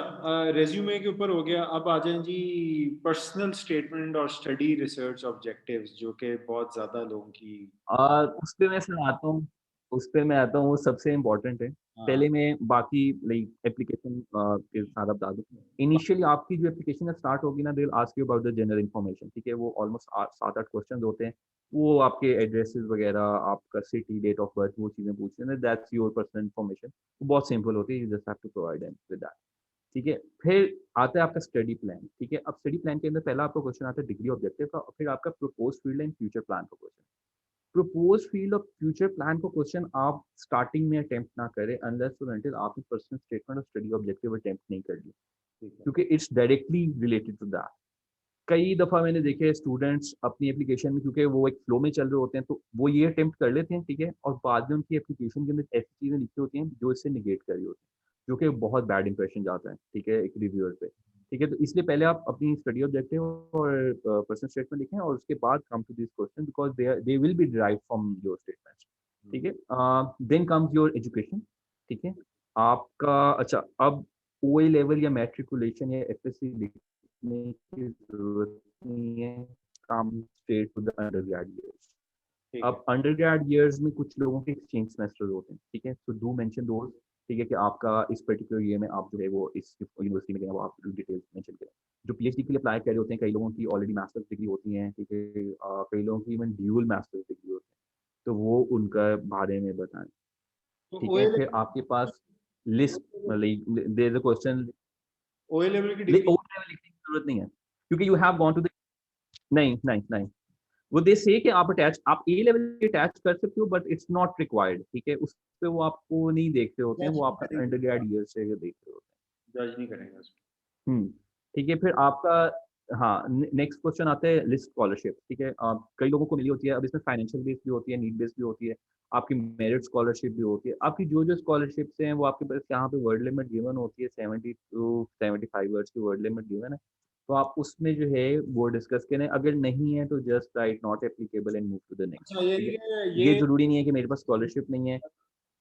रिज्यूमे के ऊपर हो गया, अब आ जाएँ जी पर्सनल स्टेटमेंट और स्टडी रिसर्च ऑब्जेक्टिव्स, जो कि बहुत ज़्यादा लोगों की। उस पे मैं आता हूँ उस पे मैं आता हूँ, वो सबसे इम्पोर्टेंट है। हाँ, पहले मैं बाकी लाइक एप्लीकेशन के साथ बता दूँ। इनिशियली आपकी जो एप्लीकेशन है स्टार्ट होगी ना, they will ask you about the general information, ठीक है? वो ऑलमोस्ट 7-8 क्वेश्चन्स होते हैं। वो आपके एड्रेसेस वगैरह, आपका सिटी, डेट ऑफ बर्थ, वो चीज़ें पूछते हैं, दैट्स योर पर्सनल इन्फॉर्मेशन। वो बहुत सिंपल होती है, you just have to provide them with that. ठीक है? फिर आता है आपका स्टडी प्लान, ठीक है? अब स्टडी प्लान के अंदर पहला आपका क्वेश्चन आता है डिग्री ऑब्जेक्टिव का और फिर आपका proposed field and future plan का क्वेश्चन। प्रपोज्ड फील्ड और फ्यूचर प्लान का क्वेश्चन आप स्टार्टिंग में अटेम्प्ट ना करें अनलेस और अनटिल आपने पर्सनल स्टेटमेंट और स्टडी ऑब्जेक्टिव अटेम्प्ट नहीं कर लिया, ठीक है। क्योंकि it's directly related to that. कई दफ़ा मैंने देखे हैं स्टूडेंट्स अपनी एप्लीकेशन में क्योंकि वो एक फ्लो में चल रहे होते हैं, तो वो ये अटेम्प्ट कर लेते हैं, ठीक है? और बाद में उनकी एप्लीकेशन के अंदर ऐसी चीज़ें लिखी होती हैं जो इससे नेगेट कर रही होती हैं, जो कि बहुत बैड इंप्रेशन जाता है, ठीक है? एक रिव्यूअर पे, ठीक है? तो इसलिए पहले आप अपनी स्टडी ऑब्जेक्टिव और पर्सनल स्टेटमेंट लिखें और उसके बाद come to this question because they will be derived from your statements, ठीक है? देन कम्स योर एजुकेशन, ठीक है? आपका अच्छा अब ओए लेवल या मैट्रिकुलेशन या एफएससी लिखने की ज़रूरत नहीं है, come straight to the undergrad years. ठीक है। अब अंडरग्रेड ईयर्स में कुछ लोगों के एक्सचेंज सेमेस्टर्स होते हैं, ठीक है? सो डू मेंशन दोज़, ठीक है? कि आपका इस पर्टिकुलर ईयर में आप जो है वो इस यूनिवर्सिटी में गए हैं, वो आप डिटेल्स मेंशन करें। जो पीएचडी के लिए अप्लाई कर रहे होते हैं, कई लोगों की ऑलरेडी मास्टर्स डिग्री होती हैं, ठीक है? कई लोगों की इवन ड्यूल मास्टर्स डिग्री होती है, तो वो उनका बारे में बताएँ, तो ठीक है? ओए फिर आपके पास list like there is a question ओए लेवल की ले डिग्री। ओ लेवल लिखने की ज़रूरत नहीं है, क्योंकि you have gone to the नहीं, नहीं, नहीं। वो दे से कि आप ए लेवल अटैच कर सकते हो बट इट्स नॉट रिक्वायर्ड, ठीक है? उस पे वो आपको नहीं देख रहे होते हैं, जज वो नहीं आपका करेंगे, अंडरग्रेड ईयर से देख रहे होते जज नहीं करेंगे उसको। हैं। ठीक है, फिर आपका हाँ, नेक्स्ट क्वेश्चन आता है लिस्ट स्कॉलरशिप, ठीक है? कई लोगों को मिली होती है, अब इसमें फाइनेंशियल बेस्ड भी होती है, नीड बेस्ड भी होती है, आपकी मेरिट स्कॉलरशिप भी होती है। आपकी जो स्कॉलरशिप्स हैं, वो आपके पास यहाँ पे वर्ड लिमिट गिवन होती है, 70 टू 75 वर्ड्स की वर्ड लिमिट गिवन है। तो आप उसमें जो है वो डिस्कस करें, अगर नहीं है तो just write not applicable and move to the next, अच्छा, ठीक यानी है? कि ये ये ज़रूरी नहीं है कि मेरे पास स्कॉलरशिप नहीं है।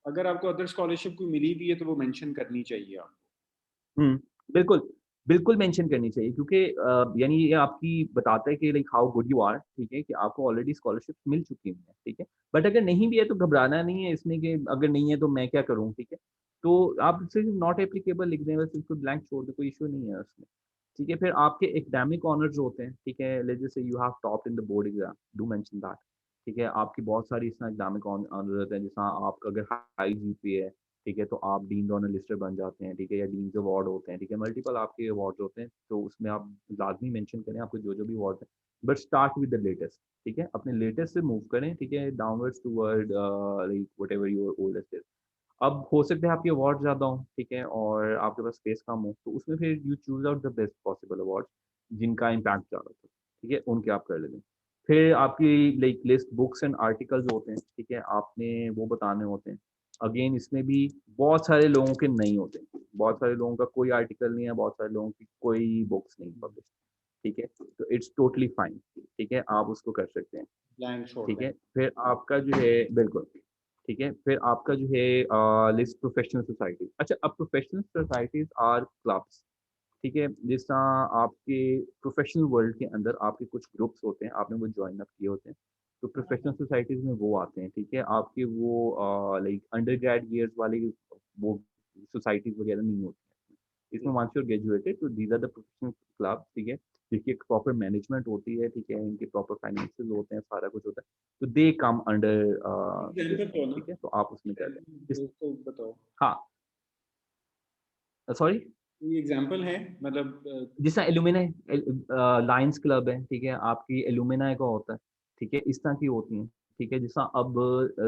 अगर आपको अदर स्कॉलरशिप कोई मिली भी है, तो वो मेंशन करनी चाहिए आपको। हुँ, बिल्कुल, बिल्कुल मेंशन करनी चाहिए क्योंकि यानी ये आपकी बताता है कि like how good you are, ठीक है? कि आपको ऑलरेडी स्कॉलरशिप मिल चुकी हैं, ठीक है? बट अगर नहीं भी है तो घबराना नहीं है इसमें कि अगर नहीं है तो मैं क्या करूँ, ठीक है? तो आप सिर्फ नॉट एप्लीकेबल लिख दें, बस उसको ब्लैंक छोड़ दें, कोई इश्यू नहीं है उसमें, ठीक है? फिर आपके एकेडमिक ऑनर्स होते हैं, ठीक है? Let's just say you have topped in the board exam, do mention that, ठीक है? आपकी बहुत सारी इसमें एकेडमिक ऑनर्स होते हैं, जैसा आपका अगर हाई जीपीए है, ठीक है, तो आप डीन ऑनर लिस्टेड बन जाते हैं, ठीक है, या डीन्स अवार्ड होते हैं, ठीक है, मल्टीपल आपके अवार्ड्स होते हैं, तो उसमें आप लाज़मी मेंशन करें आपको जो भी अवार्ड है, but start with the latest, ठीक है, अपने लेटेस्ट से मूव करें, ठीक है, downwards toward like whatever your oldest is. अब हो सकता है आपके अवार्ड ज़्यादा हों, ठीक है, और आपके पास स्पेस कम हो, तो उसमें फिर you choose out the best possible awards जिनका इम्पैक्ट ज़्यादा हो, ठीक है, उनके आप कर लेते हैं। फिर आपकी like list books and articles होते हैं, ठीक है, आपने वो बताने होते हैं। अगेन इसमें भी बहुत सारे लोगों के नहीं होते, बहुत सारे लोगों का कोई आर्टिकल नहीं है, बहुत सारे लोगों की कोई बुक्स नहीं पब्लिश, ठीक है, तो इट्स टोटली फाइन, ठीक है, आप उसको कर सकते हैं, ब्लैंक छोड़ ठीक दें। है। फिर आपका जो है बिल्कुल, ठीक है, फिर आपका जो है लिस्ट प्रोफेशनल सोसाइटी। अच्छा, अब प्रोफेशनल सोसाइटीज़ आर क्लब्स, ठीक है, जिस तरह आपके प्रोफेशनल वर्ल्ड के अंदर आपके कुछ ग्रुप्स होते हैं, आपने वो जॉइन अप किए होते हैं। तो प्रोफेशनल सोसाइटीज़ में वो आते हैं, ठीक है? आपके वो लाइक अंडर ग्रेड ईयर्स वाली वो सोसाइटीज़ वगैरह नहीं होती हैं। इसमें वंस यू आर ग्रेजुएटेड तो these are the professional club, ठीक है? जिनकी एक प्रॉपर मैनेजमेंट होती है, ठीक है? इनके प्रॉपर फाइनेंसेस होते हैं, सारा कुछ होता है। तो they come under this example thing, दो ना, ठीक है? तो आप उसमें कर लें। इस दोस्तों बताओ, हाँ, सॉरी? कोई एग्जाम्पल है मतलब जैसा एल्यूमिनाई लायंस क्लब है, ठीक है? आपकी एल्यूमिनाई का होता है, ठीक है? इस तरह की होती हैं, ठीक है? जैसा अब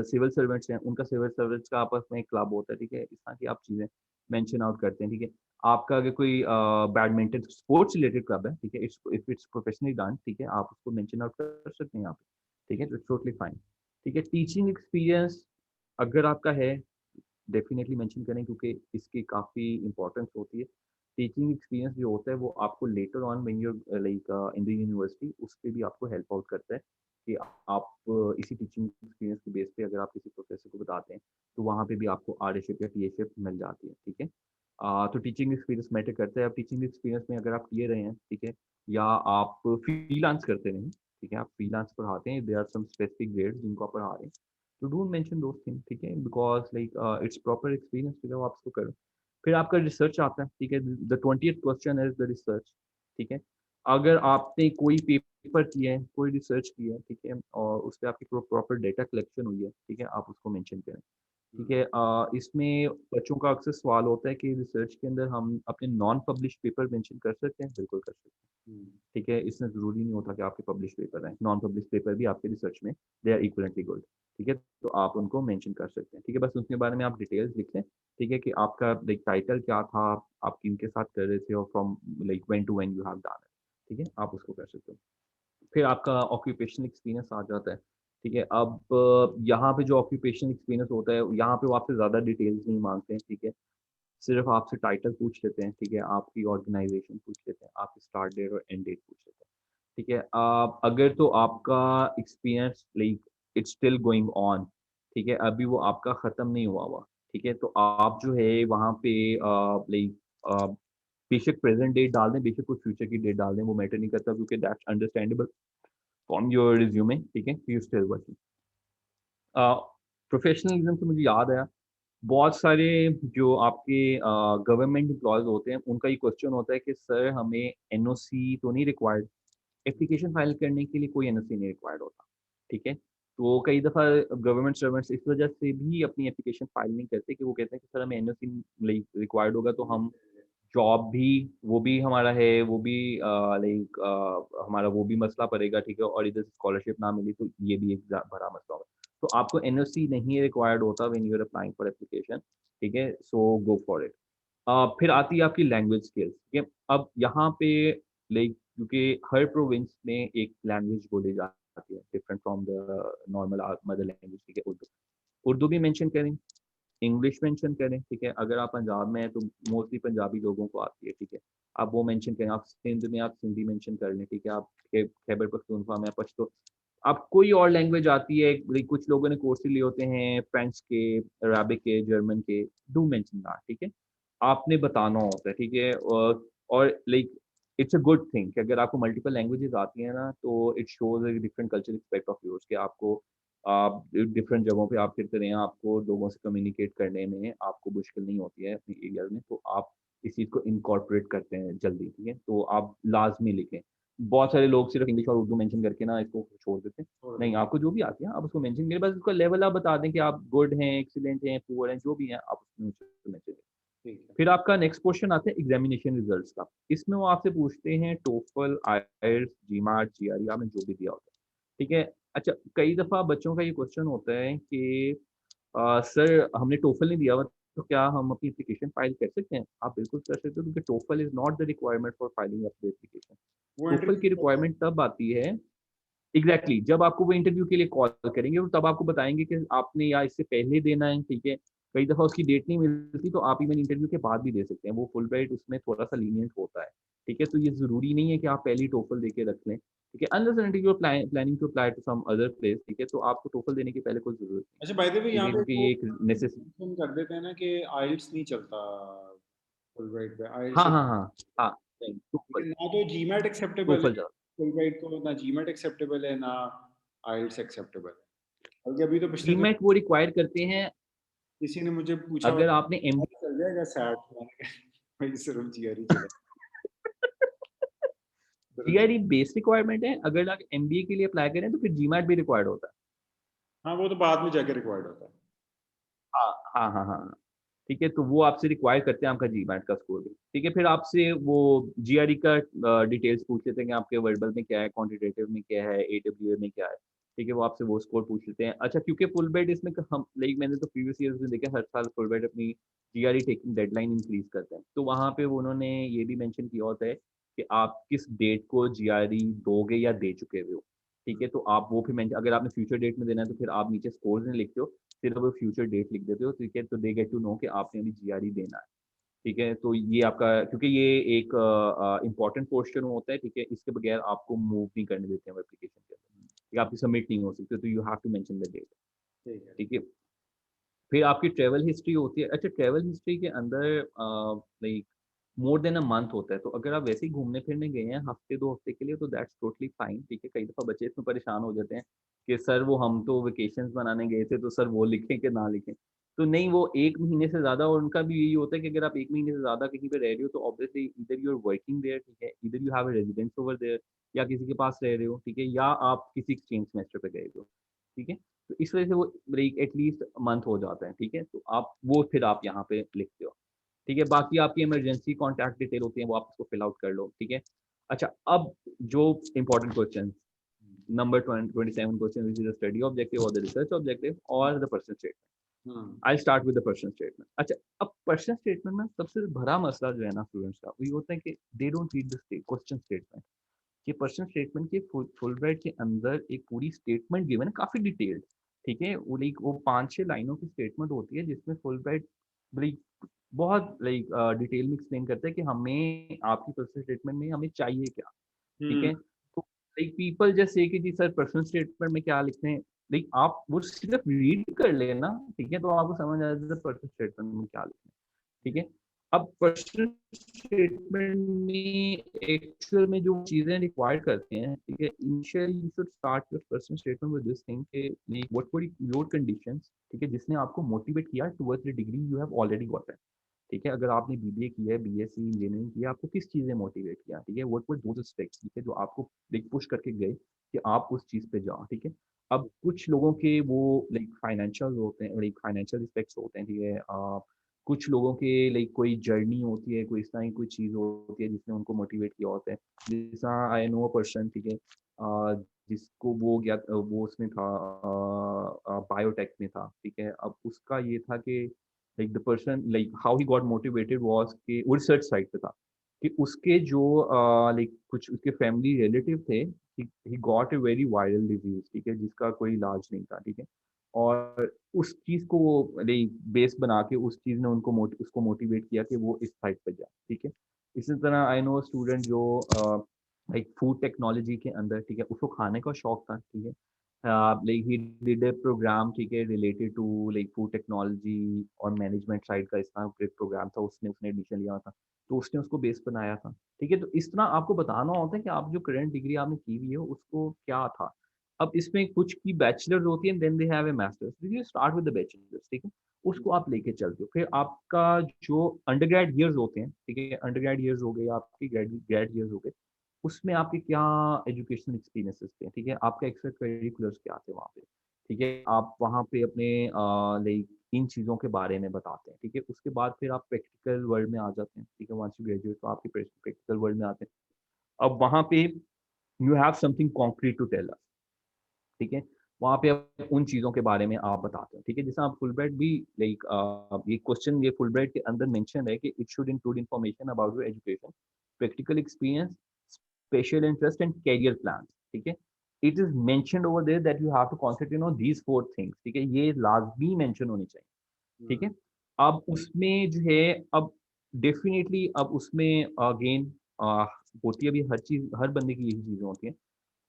सिविल सर्वेंट्स हैं, उनका सिविल सर्वेंट्स का आपस में एक क्लब होता है, ठीक है? इस तरह की आप चीज़ें मेंशन आउट करते हैं, ठीक है? आपका अगर कोई बैडमिंटन स्पोर्ट्स रिलेटेड क्लब है, ठीक है? It's if it's professionally done, ठीक है? आप उसको मेंशन आउट कर सकते हैं यहाँ पे, ठीक है? तो इट्स टोटली फाइन, ठीक है? टीचिंग एक्सपीरियंस अगर आपका है डेफ़िनेटली मेंशन करें क्योंकि इसकी काफ़ी इम्पोर्टेंस होती है। टीचिंग एक्सपीरियंस जो होता है वो आपको later on when you are like in the university उस पे भी आपको हेल्प आउट करता है कि आप इसी टीचिंग एक्सपीरियंस के बेस पे अगर आप किसी प्रोफ़ेसर को बताते हैं, तो वहाँ पे भी आपको आरएशिप या टीएशिप मिल जाती है, ठीक है? तो टीचिंग एक्सपीरियंस मैटर करता है। अब टीचिंग एक्सपीरियंस में अगर आप टीए रहे हैं, ठीक है? या आप फ्रीलांस करते रहे हैं, ठीक है? आप फ्रीलांस पढ़ाते हैं, there are some specific grades जिनको आप पढ़ा रहे हैं। तो डोंट मेंशन दोज़ थिंग्स, ठीक है? Because like it's proper experience फिर आप उसको करो। फिर आपका रिसर्च आता है, ठीक है? The 20th question is the research, ठीक है? अगर आपने कोई पेपर किया है, कोई रिसर्च किया है, ठीक है? और उसपे आपकी प्रॉपर डेटा कलेक्शन हुई है, ठीक है? आप उसको मेंशन करें, ठीक है? इसमें बच्चों का अक्सर सवाल होता है कि रिसर्च के अंदर हम अपने नॉन पब्लिश्ड पेपर मेंशन कर सकते हैं? बिल्कुल कर सकते हैं। ठीक है? इसमें ज़रूरी नहीं होता कि आपके पब्लिश पेपर हैं, नॉन पब्लिश पेपर भी आपके रिसर्च में दे आर इक्विवेलेंटली गुड, ठीक है? तो आप उनको मेंशन कर सकते हैं, ठीक है? बस उसके बारे में आप डिटेल्स लिख लें, ठीक है? कि आपका लाइक टाइटल क्या था, आप किनके साथ कर रहे थे और from like when to when you have done it, ठीक है? आप उसको कर सकते हो। फिर आपका ऑक्यूपेशनल एक्सपीरियंस आ जाता है, ठीक है? अब यहाँ पे जो ऑक्यूपेशनल एक्सपीरियंस होता है, यहाँ पे वो आपसे ज़्यादा डिटेल्स नहीं माँगते हैं, ठीक है? सिर्फ़ आपसे टाइटल पूछ लेते हैं, ठीक है? आपकी ऑर्गनाइज़ेशन पूछ लेते हैं, आपकी स्टार्ट डेट और एंड डेट पूछ लेते हैं, ठीक है? अगर तो आपका experience like it's still going on, ठीक है? अभी वो आपका ख़त्म नहीं हुआ हुआ, ठीक है? तो आप जो है वहाँ पे लाइक अ, बेशक प्रेज़ेंट डेट डाल दें, बेशक कुछ फ्यूचर की डेट डाल दें, वो मैटर नहीं करता क्योंकि that's understandable from your resume, ठीक है? You still working. A, professionalism से मुझे याद आया बहुत सारे जो आपके गवर्नमेंट एम्प्लॉइज़ होते हैं, उनका ये क्वेश्चन होता है कि सर हमें एनओसी तो नहीं रिक्वायर्ड, एप्लीकेशन फाइल करने के लिए कोई एनओसी नहीं रिक्वायर्ड होता, ठीक है? तो कई दफ़ा गवर्नमेंट सर्वेंट्स इस वजह से भी अपनी एप्लीकेशन फाइल नहीं करते कि वो कहते हैं कि सर हमें एनओसी लाइक रिक्वायर्ड होगा तो हम जॉब भी वो भी हमारा है, वो भी लाइक हमारा वो भी मसला पड़ेगा, ठीक है? और इधर से स्कॉलरशिप ना मिली तो ये भी एक बड़ा मसला होगा। तो आपको एनओसी नहीं रिक्वायर्ड होता when you are applying for application, ठीक है? So go for it. फिर आती है आपकी लैंग्वेज स्किल्स, ठीक है? अब यहाँ पे लाइक क्योंकि हर प्रोविंस में एक लैंग्वेज बोली जाती है different from the normal mother language, ठीक है? उर्दू। उर्दू भी मेंशन करें, इंग्लिश मेंशन करें, ठीक है? अगर आप पंजाब में हैं तो मोस्टली पंजाबी लोगों को आती है, ठीक है? आप वो मेंशन करें, आप सिंध में आप सिंधी मेंशन कर लें, ठीक है? आप खैबर पख्तूनख्वा में आप पश्तो आप कोई और लैंग्वेज आती है लाइक कुछ लोगों ने कोर्स लिए होते हैं फ्रेंच के, अरबिक के, जर्मन के, डू मेंशन दैट, ठीक है? आपने बताना होता है, ठीक है? और like it's a good thing कि अगर आपको मल्टीपल लैंग्वेजेस आती हैं ना, तो it shows a different cultural aspect of yours कि आपको आप डिफरेंट जगहों पे आप फिरते रहे हैं, आपको लोगों से कम्युनिकेट करने में आपको मुश्किल नहीं होती है अपनी एरियाज़ में, तो आप इस चीज़ को इनकॉर्पोरेट करते हैं जल्दी, ठीक है? तो आप लाज़मी लिखें। बहुत सारे लोग सिर्फ़ इंग्लिश और उर्दू मेंशन करके ना इसको छोड़ देते हैं। छोड़ नहीं, दें। आपको जो भी आती है आप उसको मेंशन करिए, बस उसका लेवल आप बता दें कि आप गुड हैं, एक्सीलेंट हैं, पुअर हैं, जो भी हैं आप उसमें मेंशन करें। ठीक है। फिर आपका नेक्स्ट क्वेश्चन आता है एग्ज़ामिनेशन रिज़ल्ट्स का। इसमें वो आपसे पूछते हैं टोफल, आईएलटीएस, जीमाट, जीआरई आपने जो भी दिया होता है, ठीक है? अच्छा, कई दफ़ा बच्चों का ये क्वेश्चन होता है कि सर हमने टोफल नहीं दिया हुआ, तो क्या हम अपनी एप्लीकेशन फाइल कर सकते हैं? आप बिल्कुल कर सकते हो क्योंकि TOEFL is not the requirement for filing of the application. वो टोफल की इंटरव्यू रिक्वायरमेंट तब आती है एग्ज़ैक्टली जब आपको वो इंटरव्यू के लिए कॉल करेंगे और तब आपको बताएँगे कि आपने या इससे पहले देना है, ठीक है? कई दफ़ा उसकी डेट नहीं मिलती तो आप इवन इंटरव्यू के बाद भी दे सकते हैं। वो फुलब्राइट उसमें थोड़ा-सा लीनिएंट होता है, ठीक है? तो ये ज़रूरी नहीं है कि आप पहले ही टोफल दे के रख लें, ठीक है? Unless and until you are planning to apply to some other place, ठीक है? तो आपको टोफल देने की पहले कोई ज़रूरत नहीं, अच्छा, बाय द वे ठीक यहाँ है? पे क्योंकि वो ये एक मेंशन कर देते हैं ना कि आइल्स नहीं चलता फुलब्राइट पे, आइल्स हाँ, से। हाँ, हाँ। हाँ, नहीं ठीक है, टोफल ना तो जीमैट एक्सेप्टेबल टोफल है ज़्यादा फुलब्राइट को, ना जीमैट एक्सेप्टेबल है, ना आइल्स एक्सेप्टेबल है। बल्कि अभी तो पिछले जीमैट वो रिक्वायर करते हैं किसी ने मुझे पूछा अगर आपने एमबीए चल जाएगा सैट, मैंने कहा भाई सिर्फ जीआरई चले, सिर्फ जीआरई बेस रिक्वायरमेंट है, अगर आप एमबीए के लिए अप्लाई करें तो फिर जीमैट भी रिक्वायर्ड होता है। हाँ वो तो बाद में जाके रिक्वायर्ड होता है। हाँ, हाँ, हाँ, हाँ। ठीक है, तो वो आपसे रिक्वायर करते हैं आपका जीमैट का स्कोर भी। ठीक है, फिर आपसे वो जीआरई का डिटेल्स पूछ लेते हैं कि आपके वर्बल में क्या है, क्वांटिटेटिव में क्या है, एडब्ल्यूए में क्या है। ठीक है, वो आपसे वो स्कोर पूछ लेते हैं। अच्छा, क्योंकि फुलब्राइट इसमें हम लाइक मैंने तो प्रीवियस ईयर्स में देखा हर साल फुलब्राइट अपनी जीआरई टेकिंग डेडलाइन इंक्रीज़ करते हैं। तो वहाँ पे वो उन्होंने ये भी मेंशन किया होता है कि आप किस डेट को जीआरई दोगे या दे चुके हुए हो। ठीक है, तो आप वो फिर मेंशन अगर आपने फ्यूचर डेट में देना है तो फिर आप नीचे स्कोर्स नहीं लिखते हो, सिर्फ वो फ्यूचर डेट लिख देते हो, ठीक है? तो दे गेट टू नो कि आपने अभी जीआरई देना है, ठीक है? तो ये आपका क्योंकि ये एक इम्पोर्टेंट पोर्शन होता है, ठीक है? इसके बगैर आपको मूव नहीं करने देते हैं वो एप्लीकेशन के अंदर, या आपकी सबमिट नहीं हो सकती, तो you have to mention the date, ठीक है। ठीक है? फिर आपकी ट्रैवल हिस्ट्री होती है। अच्छा, ट्रैवल हिस्ट्री के अंदर like more than a month होता है, तो अगर आप वैसे ही घूमने-फिरने गए हैं हफ्ते 2 हफ्ते के लिए तो दैट्स टोटली फाइन, ठीक है? कई दफ़ा बच्चे इसमें परेशान हो जाते हैं कि सर वो हम तो वेकेशंस मनाने गए थे, तो सर वो लिखें कि ना लिखें? तो नहीं, वो 1 महीने से ज़्यादा और उनका भी यही होता है कि अगर आप 1 महीने से ज़्यादा कहीं पे रह रहे हो तो obviously either you are working there, ठीक है? Either you have a residence over there, या किसी के पास रह रहे हो, ठीक है? या आप किसी एक्सचेंज सेमेस्टर पे गए हो, ठीक है? तो इस वजह से वो ब्रेक एटलीस्ट मंथ हो जाता है, ठीक है? तो आप वो फिर आप यहाँ पे लिखते हो, ठीक है? बाकी आपकी इमरजेंसी कॉन्टैक्ट डिटेल होती है, वो आप उसको फिल आउट कर लो, ठीक है? अच्छा, अब जो important question number 27 question which is the study objective और द रिसर्च ऑब्जेक्टिव और the personal statement. Hmm, I will start with the personal statement. अच्छा, अब पर्सनल स्टेटमेंट में सबसे बड़ा मसला जो है ना स्टूडेंट्स का, वो ये होता है कि they don't read the question statement. कि पर्सनल स्टेटमेंट के फुलब्राइट के अंदर एक पूरी स्टेटमेंट गिवन है काफ़ी डिटेल्ड, ठीक है? वो लाइक वो 5-6 लाइनों की स्टेटमेंट होती है जिसमें फुलब्राइट लाइक बहुत लाइक डिटेल में एक्सप्लेन करता है कि हमें आपकी पर्सनल स्टेटमेंट में हमें चाहिए क्या, ठीक हुँ, है? तो लाइक पीपल जस्ट से कि जी सर पर्सनल स्टेटमेंट में क्या लिखते हैं? लाइक आप वो सिर्फ रीड कर लेना, ठीक है? तो आपको समझ आ जाएगा पर्सनल स्टेटमेंट में क्या लिखना है। ठीक है? अब पर्सनल स्टेटमेंट में एक्चुअल में जो चीज़ें रिक्वायर करते हैं, ठीक है? Initially you should start your personal statement with this thing कि like what were your conditions, ठीक है? जिसने आपको मोटिवेट किया towards the degree you have already gotten, ठीक है? अगर आपने बीबीए किया है, बीएससी इंजीनियरिंग किया, आपको किस चीज़ ने मोटिवेट किया, ठीक है? व्हाट वर दोज़ स्टेप्स, ठीक है? जो आपको लाइक पुश करके गए कि आप उस चीज़ पे जाओ, ठीक है? अब कुछ लोगों के वो लाइक फाइनेंशियल होते हैं, लाइक फाइनेंशियल एस्पेक्ट्स होते हैं, ठीक है? कुछ लोगों के लाइक कोई जर्नी होती है, कोई इस तरह की कोई चीज़ होती है जिसने उनको मोटिवेट किया होता है। जैसा आई नो अ पर्सन, ठीक है? जिसको वो गया वो उसमें था बायोटेक में था, ठीक है? अब उसका ये था कि like the person like how he got motivated was कि वो रिसर्च साइट पे था, कि उसके जो लाइक कुछ उसके फैमिली रिलेटिव थे, he got a very viral disease, ठीक है? जिसका कोई इलाज नहीं था, ठीक है? और उस चीज़ को लाइक बेस बना के उस चीज़ ने उसको मोटिवेट किया कि वो इस साइट पे जाए, ठीक है? इसी तरह आई नो अ स्टूडेंट जो लाइक फूड टेक्नोलॉजी के अंदर, ठीक है? उसको खाने का शौक था, ठीक है? Like he did a program, ठीक है? Related to like food technology और मैनेजमेंट साइड का इस तरह एक प्रोग्राम था, उसने उसने एडमिशन लिया था, तो उसने उसको बेस बनाया था, ठीक है? तो इस तरह आपको बताना होता है कि आप जो करंट डिग्री आपने की हुई है, उसको क्या था? अब इसमें कुछ की बैचलर्स होती है, then they have a masters, you start with the bachelors, ठीक है? उसको आप लेके चलते हो। फिर आपका जो अंडरग्रेड ईयर्स होते हैं, ठीक है? अंडरग्रेड ईयर्स हो गए, आपके ग्रेड ग्रेड ईयर्स हो गए, उसमें आपके क्या एजुकेशनल एक्सपीरियंसेस थे, ठीक है? आपका एक्स्ट्रा करिकुलर्स क्या थे वहाँ पे, ठीक है? आप वहाँ पे अपने लाइक इन चीज़ों के बारे में बताते हैं, ठीक है? उसके बाद फिर आप प्रैक्टिकल वर्ल्ड में आ जाते हैं, ठीक है? वंस यू ग्रेजुएट तो आपके प्रैक्टिकल वर्ल्ड में आते हैं। अब वहाँ पे you have something concrete to tell us, ठीक है? वहाँ पे आप उन चीज़ों के बारे में आप बताते हो, ठीक है? जैसे आप फुलब्राइट भी लाइक ये क्वेश्चन ये फुलब्राइट के अंदर मेंशन है कि it should include information about your education, practical experience, special interest and career plans, ठीक है? It is mentioned over there that you have to concentrate on these 4 things, ठीक है? ये लाज़मी मेंशन होनी चाहिए, ठीक हुँ, है? अब उसमें जो है अब डेफ़िनिटली अब उसमें अगेन अ, होती है अभी हर चीज़ हर बंदे की यही चीज़ें होती हैं।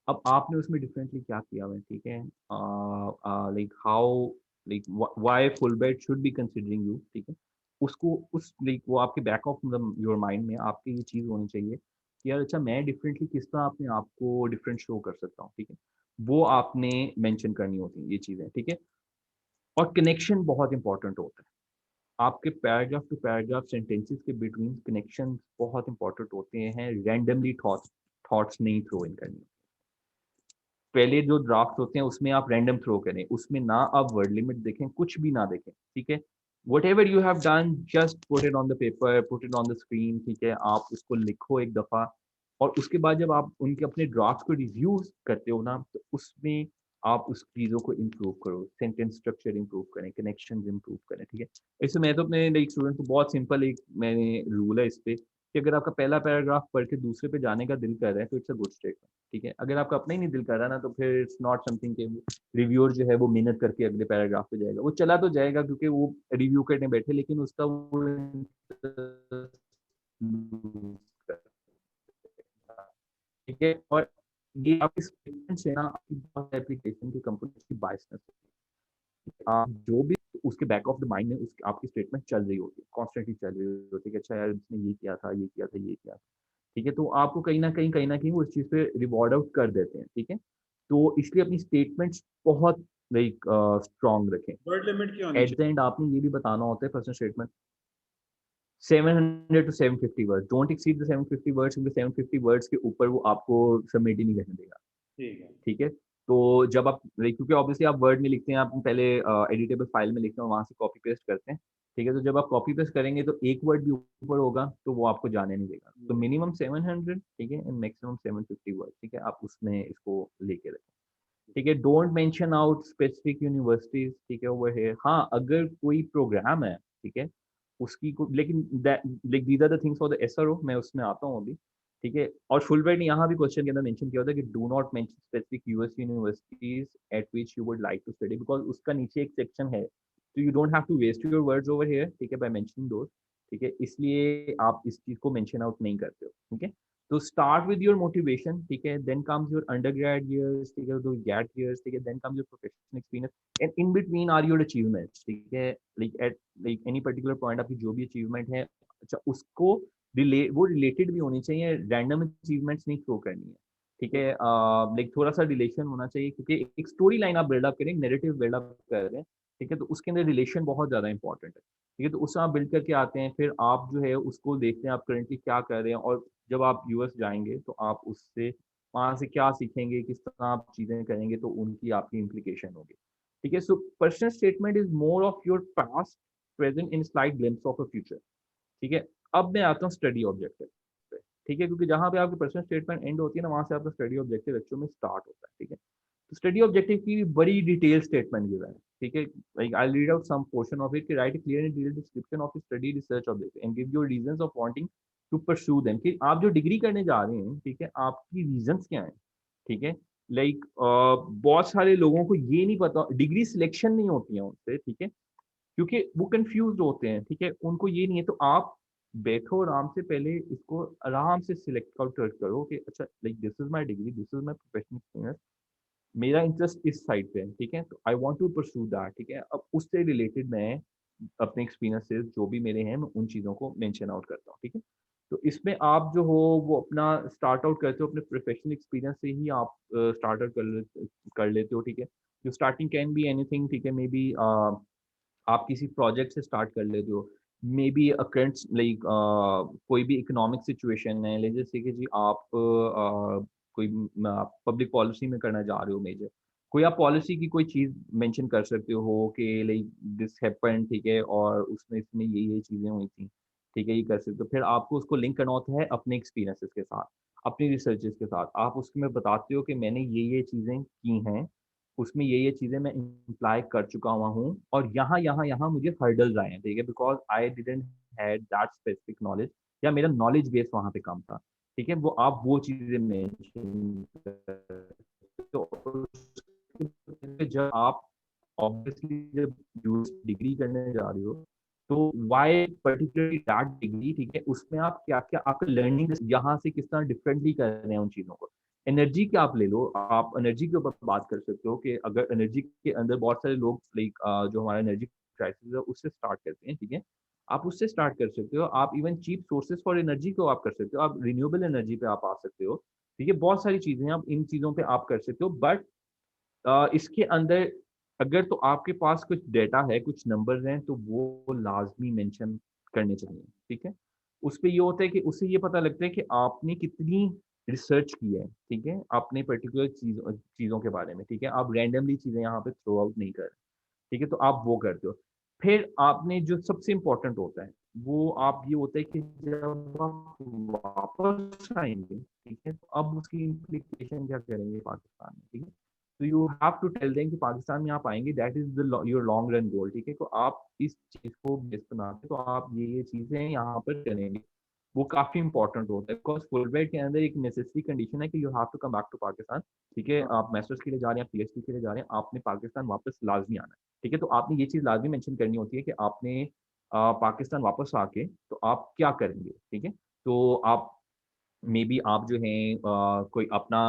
अब आपने उसमें डिफरेंटली क्या किया हुआ है, ठीक है? Like how like why Fulbright should be considering you, ठीक है? उसको उस लाइक वो आपके back of the your mind में आपकी ये चीज़ होनी चाहिए कि यार अच्छा मैं डिफरेंटली किस तरह अपने आप को डिफरेंट शो कर सकता हूँ, ठीक है? वो आपने मेंशन करनी होती हैं ये चीज़ें, ठीक है? और कनेक्शन बहुत इंपॉर्टेंट होता है। आपके पैराग्राफ टू पैराग्राफ सेंटेंसेस के बिटवीन कनेक्शन बहुत इंपॉर्टेंट होते हैं, रैंडमली थॉट्स थॉट्स नहीं थ्रो इन करनी। पहले जो ड्राफ्ट होते हैं उसमें आप रैंडम थ्रो करें, उसमें ना आप वर्ड लिमिट देखें, कुछ भी ना देखें, ठीक है? Whatever you have done just put it on the paper, put it on the screen, ठीक है? आप उसको लिखो एक दफ़ा और उसके बाद जब आप उनके अपने ड्राफ्ट को रिव्यू करते हो ना, तो उसमें आप उस चीज़ों को इम्प्रूव करो, सेंटेंस स्ट्रक्चर इम्प्रूव करें, कनेक्शंस इम्प्रूव करें, ठीक है? इससे मैं तो अपने लाइक स्टूडेंट को बहुत सिंपल एक मैंने रूल है इस पे कि अगर आपका पहला पैराग्राफ पढ़ के दूसरे पे जाने का दिल कर रहा है, तो इट्स अ गुड स्टेटमेंट। ठीक है, अगर आपका अपना ही नहीं दिल कर रहा ना, तो फिर इट्स नॉट समथिंग कि रिव्यूअर जो है वो मेहनत करके अगले पैराग्राफ पे जाएगा। वो चला तो जाएगा क्योंकि वो रिव्यू करने बैठे, लेकिन उसका वो interest lose करेगा। ठीक है, और ये आपकी स्टेटमेंट से ना आपकी बहुत एप्लीकेशन की कंपनी की बायसनेस आप जो भी उसके बैक ऑफ द माइंड में उस आपकी स्टेटमेंट चल रही होती है, कॉन्स्टेंटली चल रही होती है कि अच्छा यार इसने ये किया था, ये किया था, ये किया था। ठीक है, तो आपको कहीं न कहीं वो इस चीज़ पे रिवॉर्ड आउट कर देते हैं, ठीक है? तो इसलिए अपनी स्टेटमेंट्स बहुत लाइक स्ट्रॉन्ग रखें। वर्ड लिमिट क्या होनी एट द चाहिए? एंड आपने ये भी बताना होता है personal statement 700 to 750 words, don't exceed the 750 words क्योंकि 750 वर्ड्स के ऊपर वो आपको सबमिट ही नहीं करने देगा। ठीक है। ठीक है? तो जब आप लाइक क्योंकि ऑब्वियसली आप वर्ड में लिखते हैं, आप पहले एडिटेबल फाइल में लिखते हैं और वहाँ से कॉपी पेस्ट करते हैं। ठीक है? तो जब आप कॉपी पेस्ट करेंगे तो एक वर्ड भी ऊपर होगा तो वो आपको जाने नहीं देगा। तो मिनिमम 700 ठीक है एंड मैक्सिमम 750 वर्ड ठीक है? आप उसमें इसको लेके रखें। ठीक है? Don't mention out specific universities ठीक है ओवर हियर। हाँ, अगर कोई प्रोग्राम है, ठीक है? उसकी को लेकिन that like these are the things for the SRO मैं उसमें आता हूँ अभी। ठीक है? और फुलब्राइट ने यहाँ भी क्वेश्चन के अंदर मेंशन किया होता है कि do not mention specific US universities at which you would like to study because उसका नीचे एक सेक्शन है। तो you don't have to waste your words over here ठीक है बाय मेंशनिंग दोज़ ठीक है? इसलिए आप इस चीज़ को मेंशन आउट नहीं करते हो। ठीक है? तो स्टार्ट विद योर मोटिवेशन ठीक है? Then comes your undergrad years ठीक है? तो गैट ईयर्स ठीक है? Then comes your professional experience and in between are your achievements ठीक है? Like at like any particular point आपकी जो भी अचीवमेंट है अच्छा उसको वो रिलेटेड भी होनी चाहिए, रैंडम अचीवमेंट्स नहीं थ्रो करनी है। ठीक है? लाइक थोड़ा-सा रिलेशन होना चाहिए क्योंकि एक स्टोरी लाइन आप बिल्ड अप करें, नैरेटिव बिल्ड अप कर रहे हैं, ठीक है? तो उसके अंदर रिलेशन बहुत ज़्यादा इंपॉर्टेंट है। ठीक है? तो उससे आप बिल्ड करके आते हैं, फिर आप जो है उसको देखते हैं आप करंटली क्या कर रहे हैं और जब आप यूएस जाएँगे तो आप उससे वहाँ से क्या सीखेंगे, किस तरह आप चीज़ें करेंगे तो उनकी आपकी इम्प्लीकेशन होगी। ठीक है? So personal statement is more of your past, present in slight glimpse of a future. ठीक है? अब मैं आता हूँ स्टडी ऑब्जेक्टिव पे, ठीक है? क्योंकि जहाँ पे आपकी पर्सनल स्टेटमेंट एंड होती है ना, वहाँ से आपका स्टडी ऑब्जेक्टिव एक्चुअल में स्टार्ट होता है, ठीक है? तो स्टडी ऑब्जेक्टिव की बड़ी डिटेल स्टेटमेंट गिवन है, ठीक है? Like I will read out some portion of it कि write a clear and detailed description of your study research objective and give your reasons of wanting to pursue them कि आप जो degree करने जा रहे हैं, ठीक है? आपकी रीजंस क्या हैं, ठीक है? लाइक बहुत सारे लोगों को ये नहीं पता डिग्री सिलेक्शन नहीं होती है उनसे, ठीक है? क्योंकि वो कन्फ्यूज़्ड होते हैं, ठीक है? उनको ये नहीं है तो आप बैठो आराम से पहले इसको आराम से सिलेक्ट आउट करो कि अच्छा like this is my degree, this is my professional experience, मेरा इंटरेस्ट इस साइड पे है, ठीक है? तो I want to pursue that, ठीक है? अब उससे रिलेटेड मैं अपने एक्सपीरियंसेस जो भी मेरे हैं, मैं उन चीज़ों को मेंशन आउट करता हूँ, ठीक है? तो इसमें आप जो हो वो अपना स्टार्ट आउट करते हो अपने प्रोफेशनल एक्सपीरियंस से ही आप स्टार्ट आउट कर लेते हो, ठीक है? जो स्टार्टिंग कैन बी एनीथिंग, ठीक है? मेबी आप किसी प्रोजेक्ट से स्टार्ट कर लेते हो। May be a current like कोई भी इकोनॉमिक सिचुएशन है, लेट्स जस्ट से कि जी आप कोई पब्लिक पॉलिसी में करना चाह रहे हो मेजर। कोई आप पॉलिसी की कोई चीज़ मेंशन कर सकते हो कि लाइक दिस हैपेंड ठीक है और उसमें इसमें ये चीज़ें हुई थी। ठीक है, ये कर सकते हो। फिर आपको उसको लिंक करना होता है अपने एक्सपीरियंसेस के साथ, अपनी रिसर्चेज़ के साथ। आप उसमें बताते हो कि मैंने ये चीज़ें की हैं उसमें ये चीज़ें मैं इम्प्लॉय कर चुका हुआ हूँ और यहाँ मुझे हर्डल्स आए हैं, ठीक है? Because I didn't had that specific knowledge या मेरा नॉलेज बेस वहाँ पे कम था, ठीक है? वो आप वो चीज़ें मेंशन तो जब आप ऑब्वियसली जब यूएस डिग्री करने जा रहे हो, तो व्हाई पर्टिकुलरली दैट डिग्री ठीक है? उसमें आप क्या-क्या आपका लर्निंग यहाँ से किस तरह डिफरेंटली कर रहे हैं उन चीज़ों को। एनर्जी की आप ले लो, आप एनर्जी के ऊपर बात कर सकते हो कि अगर एनर्जी के अंदर बहुत सारे लोग लाइक जो हमारा एनर्जी क्राइसिस है उससे स्टार्ट करते हैं, ठीक है? आप उससे स्टार्ट कर सकते हो, आप even cheap sources for energy को आप कर सकते हो, आप रिन्यूएबल एनर्जी पे आप आ सकते हो, ठीक है? बहुत सारी चीज़ें हैं, आप इन चीज़ों पे आप कर सकते हो बट इसके अंदर अगर तो आपके पास कुछ डेटा है, कुछ नंबर्स हैं, तो वो लाज़मी मेंशन करने चाहिए, ठीक है? उसपे ये होता है कि उससे ये पता लगता है कि आपने कितनी रिसर्च की है, ठीक है? आपने पर्टिकुलर चीज़ों के बारे में, ठीक है? आप रैंडमली चीज़ें यहाँ पे थ्रो आउट नहीं कर रहे, ठीक है? तो आप वो करते हो। फिर आपने जो सबसे इम्पोर्टेंट होता है, वो आप ये होता है कि जब आप वापस आएँगे, ठीक है? तो अब उसकी इम्प्लीकेशन क्या करेंगे पाकिस्तान में, ठीक है? तो you have to tell them कि पाकिस्तान में आप आएँगे, that is the your long run goal, ठीक है? तो आप इस चीज़ को बेस बना के तो आप ये चीज़ें यहाँ पर करेंगे। वो काफ़ी इम्पोर्टेंट होता है बिकॉज़ फुलब्राइट के अंदर एक नेसेसरी कंडीशन है कि you have to come back to Pakistan, ठीक है? हाँ, आप मास्टर्स के लिए जा रहे हैं, पीएचडी के लिए जा रहे हैं, आपने पाकिस्तान वापस लाज़मी आना है, ठीक है? तो आपने ये चीज़ लाज़मी मेंशन करनी होती है कि आपने पाकिस्तान वापस आके तो आप क्या करेंगे, ठीक है? तो आप मेबी आप जो हैं कोई अपना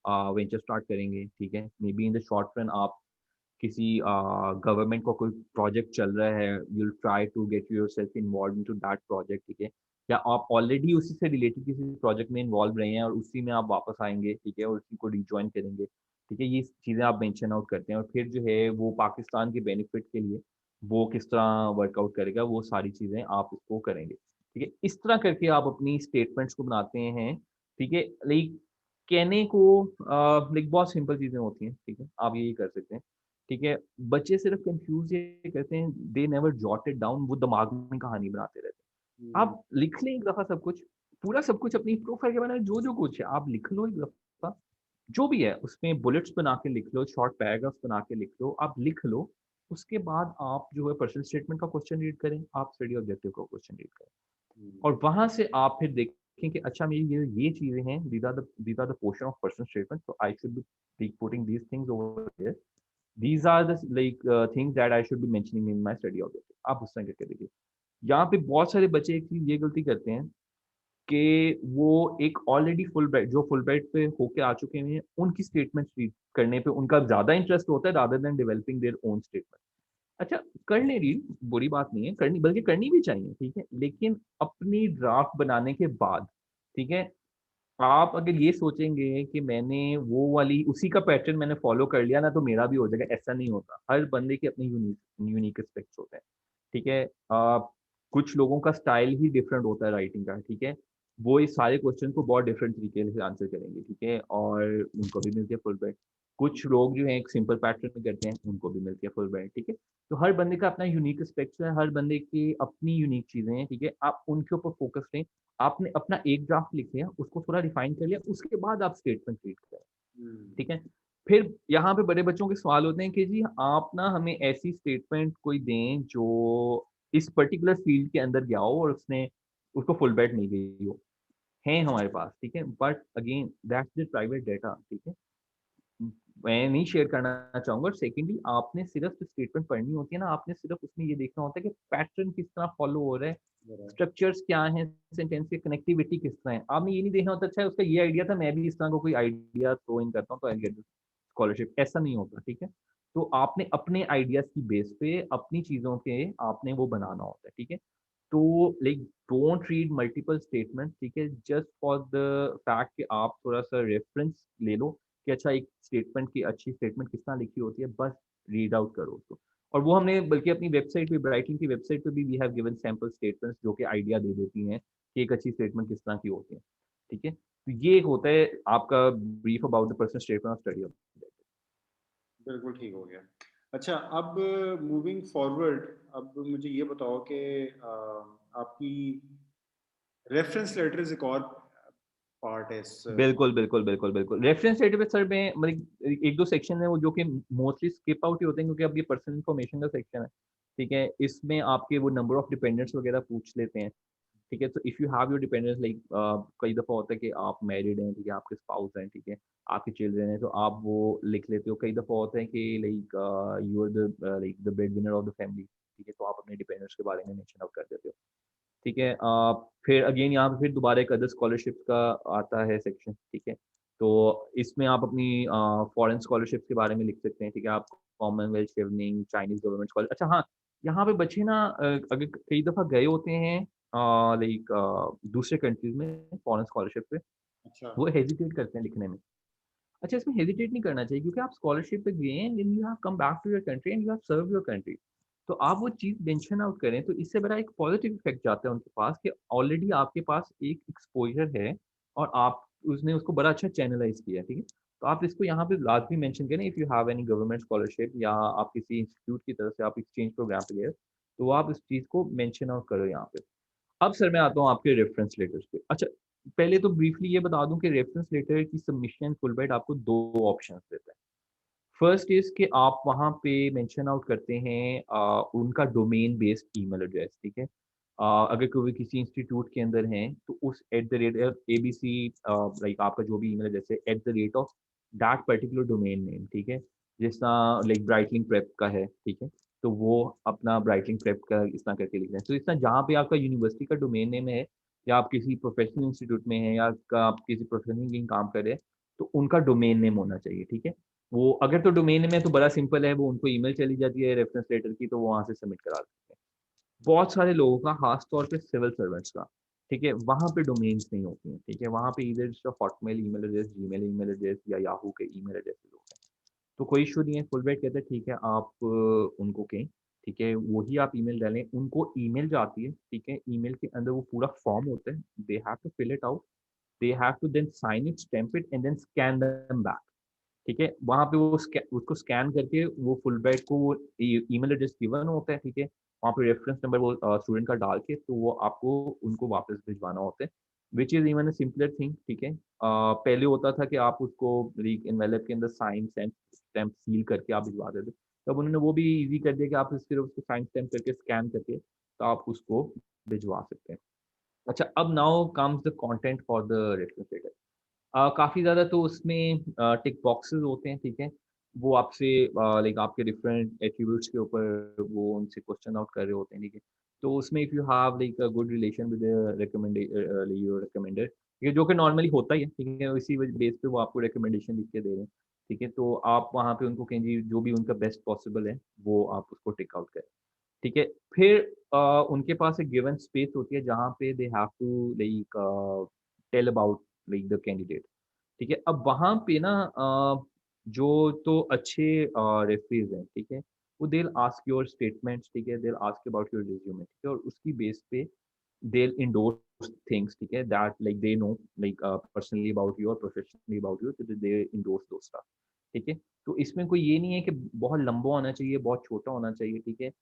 वेंचर स्टार्ट करेंगे, ठीक है? Maybe in the short run आप किसी गवर्नमेंट का कोई प्रोजेक्ट चल रहा है, you will try to get yourself involved into that project, ठीक है? या आप ऑलरेडी उसी से रिलेटेड किसी प्रोजेक्ट में इन्वॉल्व रहे हैं और उसी में आप वापस आएँगे, ठीक है? और उसी को रिजॉइन करेंगे, ठीक है? ये चीज़ें आप मेंशन आउट करते हैं और फिर जो है वो पाकिस्तान के बेनिफिट के लिए वो किस तरह वर्कआउट करेगा, वो सारी चीज़ें आप उसको करेंगे, ठीक है? इस तरह करके आप अपनी स्टेटमेंट्स को बनाते हैं, ठीक है? लाइक कहने को लाइक बहुत सिंपल चीज़ें होती हैं, ठीक है? आप यही कर सकते हैं। ठीक है? बच्चे सिर्फ़ कन्फ्यूज़ ये करते हैं, they never jot it down, वो दिमाग में कहानी बनाते रहते हैं। हुँ, आप लिख लें एक दफ़ा सब कुछ, पूरा सब कुछ अपनी प्रोफ़ाइल के बारे में जो-जो कुछ है, आप लिख लो एक दफ़ा, जो भी है उसमें बुलेट्स बना के लिख लो, शॉर्ट पैराग्राफ्स बना के लिख लो, आप लिख लो, उसके बाद आप जो है पर्सनल स्टेटमेंट का क्वेश्चन रीड करें, आप स्टडी ऑब्जेक्टिव का क्वेश्चन रीड करें। हुँ, और वहाँ से आप फिर देखें कि अच्छा मेरी ये चीज़ें हैं, these are the portion of personal statement, so I should be putting these things over here. These are the things that I should be mentioning in my study objective. आप उस तरह करके देखिए। यहाँ पे बहुत सारे बच्चे एक चीज़ ये गलती करते हैं कि वो एक ऑलरेडी फुल ब्राइट पे होके आ चुके हैं, उनकी स्टेटमेंट्स रीड करने पे उनका ज़्यादा इंटरेस्ट होता है rather than developing their own statement. अच्छा, कर लें रीड, बुरी बात नहीं है, करनी बल्कि करनी भी चाहिए, ठीक है? लेकिन अपनी ड्राफ्ट बनाने के बाद, ठीक है? आप अगर ये सोचेंगे कि मैंने वो वाली उसी का पैटर्न मैंने फ़ॉलो कर लिया ना तो मेरा भी हो जाएगा, ऐसा नहीं होता। हर बंदे के अपने यूनिक यूनिक एस्पेक्ट्स होते हैं, ठीक है? कुछ लोगों का स्टाइल ही डिफरेंट होता है राइटिंग का, ठीक है? वो इस सारे क्वेश्चन को बहुत डिफरेंट तरीके से आंसर करेंगे, ठीक है? और उनको भी मिलती है फुल ब्राइट। कुछ लोग जो हैं एक सिंपल पैटर्न में करते हैं, उनको भी मिलती है फुल ब्राइट, ठीक है? तो हर बंदे का अपना यूनिक एस्पेक्ट्स है, हर बंदे की अपनी यूनिक चीज़ें हैं, ठीक है? आप उनके ऊपर फ़ोकस रहें। आपने अपना एक ड्राफ्ट लिख लिया, उसको थोड़ा रिफाइन कर लिया, उसके बाद आप स्टेटमेंट रीड करें, हुँ, ठीक है? फिर यहाँ पे बड़े बच्चों के सवाल होते हैं कि जी आप ना हमें ऐसी स्टेटमेंट कोई दें जो इस पर्टिकुलर फ़ील्ड के अंदर गया हो और उसने उसको फुल ब्राइट मिल गई हो। हैं हमारे पास, ठीक है? But again that's the private data, ठीक है? मैं नहीं शेयर करना चाहूँगा और सेकंडली आपने सिर्फ़ स्टेटमेंट पढ़नी होती है ना, आपने सिर्फ़ उसमें ये देखना होता है कि पैटर्न किस तरह फ़ॉलो हो रहा है, बराबर। स्ट्रक्चर्स क्या हैं, सेंटेंस की कनेक्टिविटी किस तरह है। आपने ये नहीं देखना होता अच्छा है उसका ये आइडिया था, मैं भी इस तरह का कोई आइडिया थ्रो इन करता हूँ तो आई गेट स्कॉलरशिप, ऐसा नहीं होता, ठीक है? तो आपने अपने आइडियाज़ की बेस पे अपनी चीज़ों के आपने वो बनाना होता है, ठीक है? तो like don't read multiple statements, ठीक है? जस्ट फॉर द फैक्ट कि आप थोड़ा-सा रेफरेंस ले लो कि अच्छा एक स्टेटमेंट की अच्छी स्टेटमेंट किस तरह लिखी होती है, बस रीड आउट करो उसको। और वो हमने बल्कि अपनी वेबसाइट पे ब्राइटिंग की वेबसाइट पे भी we have given sample statements जो कि आइडिया दे देती हैं कि एक अच्छी स्टेटमेंट किस तरह की होती है, ठीक है? तो ये एक होता है आपका brief about the personal statement of study of बिल्कुल ठीक हो गया। अच्छा, अब मूविंग फॉरवर्ड, अब मुझे ये बताओ कि आपकी रेफ़रेंस लेटर्स एक और पार्ट है इस बिल्कुल, बिल्कुल, बिल्कुल, बिल्कुल। रेफरेंस डेटाबेस सर में मतलब 1-2 सेक्शन है वो जो कि मोस्टली स्किप आउट ही होते हैं क्योंकि अब ये पर्सनल इन्फॉर्मेशन का सेक्शन है, ठीक है? इसमें आपके वो नंबर ऑफ डिपेंडेंट्स वगैरह पूछ लेते हैं, ठीक है? तो if you have your dependents like कई दफ़ा होता है कि आप मैरिड हैं, ठीक है? आपके स्पाउस हैं, ठीक है? आपके चिल्ड्रन हैं, तो आप वो लिख लेते हो। कई दफ़ा होता है कि like you are the breadwinner of the family, ठीक है? तो आप अपने डिपेंडेंट्स के बारे में मेंशन आउट कर देते हो। ठीक है? फिर अगेन यहाँ पे फिर दोबारा एक अदर स्कॉलरशिप का आता है सेक्शन, ठीक है? तो इसमें आप अपनी फॉरेन स्कॉलरशिप्स के बारे में लिख सकते हैं, ठीक है? आप Commonwealth, Chevening, Chinese government scholar अच्छा हाँ, यहाँ पे बच्चे ना अगर कई दफ़ा गए होते हैं दूसरे कंट्रीज़ में फॉरेन स्कॉलरशिप पे, अच्छा, वो हेजिटेट करते हैं लिखने में। अच्छा, इसमें हेजिटेट नहीं करना चाहिए क्योंकि आप स्कॉलरशिप पे गए हैं and you have come back to your country and you have serve your country. तो आप वो चीज़ मेंशन आउट करें तो इससे बड़ा एक पॉजिटिव इफेक्ट जाता है उनके पास कि ऑलरेडी आपके पास एक एक्सपोज़र है और आप उसने उसको बड़ा अच्छा चैनलाइज़ किया है, ठीक है? तो आप इसको यहाँ पे लाज़मी मेंशन करें if you have any government scholarship या आप किसी इंस्टीट्यूट की तरफ से आप एक्सचेंज प्रोग्राम पे गए हो, तो आप इस चीज़ को मेंशन आउट करो यहाँ पे। अब सर मैं आता हूँ आपके रेफरेंस लेटर्स पे। अच्छा, पहले तो ब्रीफली ये बता दूँ कि रेफरेंस लेटर की सबमिशन फुलब्राइट आपको 2 ऑप्शंस देता है। फर्स्ट इज़ कि आप वहाँ पे मेंशन आउट करते हैं उनका डोमेन बेस्ड ईमेल एड्रेस, ठीक है? अगर कोई किसी इंस्टीट्यूट के अंदर हैं, तो उस at the rate ABC like आपका जो भी ईमेल एड्रेस है, at the rate of that particular domain name, ठीक है? जिस तरह लाइक ब्राइटलिंग प्रेप का है, ठीक है? तो वो अपना ब्राइटलिंग प्रेप का इस तरह करके लिख रहे हैं। तो इस तरह जहाँ पे आपका यूनिवर्सिटी का डोमेन नेम है या आप किसी प्रोफेशनल इंस्टीट्यूट में हैं या आप किसी प्रोफेशनल के काम कर रहे हैं, तो उनका डोमेन नेम होना चाहिए, ठीक है? वो अगर तो डोमेन नेम है तो बड़ा सिंपल है, वो उनको ईमेल चली जाती है रेफरेंस लेटर की, तो वो वहाँ से सबमिट करा देते हैं। बहुत सारे लोगों का खास तौर पे सिविल सर्वेंट्स का, ठीक है? वहाँ पे डोमेन्स नहीं होती हैं, ठीक है? वहाँ पे either Hotmail email address, Gmail email address या याहू के ईमेल एड्रेसेस होते हैं। तो कोई इश्यू नहीं है, फुलब्राइट कहता है ठीक है आप उनको कहें, ठीक है? वही आप ईमेल डालें, उनको ईमेल जाती है, ठीक है? ईमेल के अंदर वो पूरा फॉर्म होता है, they have to fill it out, they have to then sign it, stamp it and then scan them back, ठीक है? वहाँ पे वो उसको स्कैन करके वो फुलब्राइट को वो ईमेल एड्रेस गिवन होता है, ठीक है? वहाँ पे रेफरेंस नंबर वो स्टूडेंट का डाल के तो वो आपको उनको वापस भिजवाना होता है, which is even a simpler thing, ठीक है? पहले होता था कि आप उसको एनवेलप के अंदर साइन सेंड स्टैम्प सील करके आप भिजवा देते। तब उन्होंने वो भी ईज़ी कर दिया कि आप सिर्फ उसको साइन स्टैम्प करके स्कैन करके तो आप उसको भिजवा सकते हैं। अच्छा, अब now comes the content for the reference letter. काफ़ी ज़्यादा तो उसमें टिक बॉक्सेस होते हैं, ठीक है? वो आपसे लाइक आपके डिफरेंट एट्रिब्यूट्स के ऊपर वो उनसे क्वेश्चन आउट कर रहे होते हैं, ठीक है? तो उसमें if you have like a good relation with your recommender, ये जो कि नॉर्मली होता ही है, ठीक है? इसी बेस पे वो आपको रिकमेंडेशन लिख के दे रहे हैं, ठीक है? तो आप वहाँ पे उनको कहें जी जो भी उनका बेस्ट पॉसिबल है, वो आप उसको टिक आउट करें, ठीक है? फिर उनके पास एक गिवन स्पेस होती है जहाँ पे they have to like tell about like the candidate, ठीक है? अब वहाँ पे ना जो तो अच्छे रेफरीज़ हैं, ठीक है? वो they will ask your statements, ठीक है? They will ask about your resume, ठीक है? और उसकी बेस पे दे विल एंडोर्स थिंग्स, ठीक है? That like they know like personally about you और प्रोफेशनली अबाउट यू, तो दे एंडोर्स दोज़ स्टफ, ठीक है? तो इसमें कोई ये नहीं है कि बहुत लंबा होना चाहिए, बहुत छोटा होना चाहिए, ठीक है?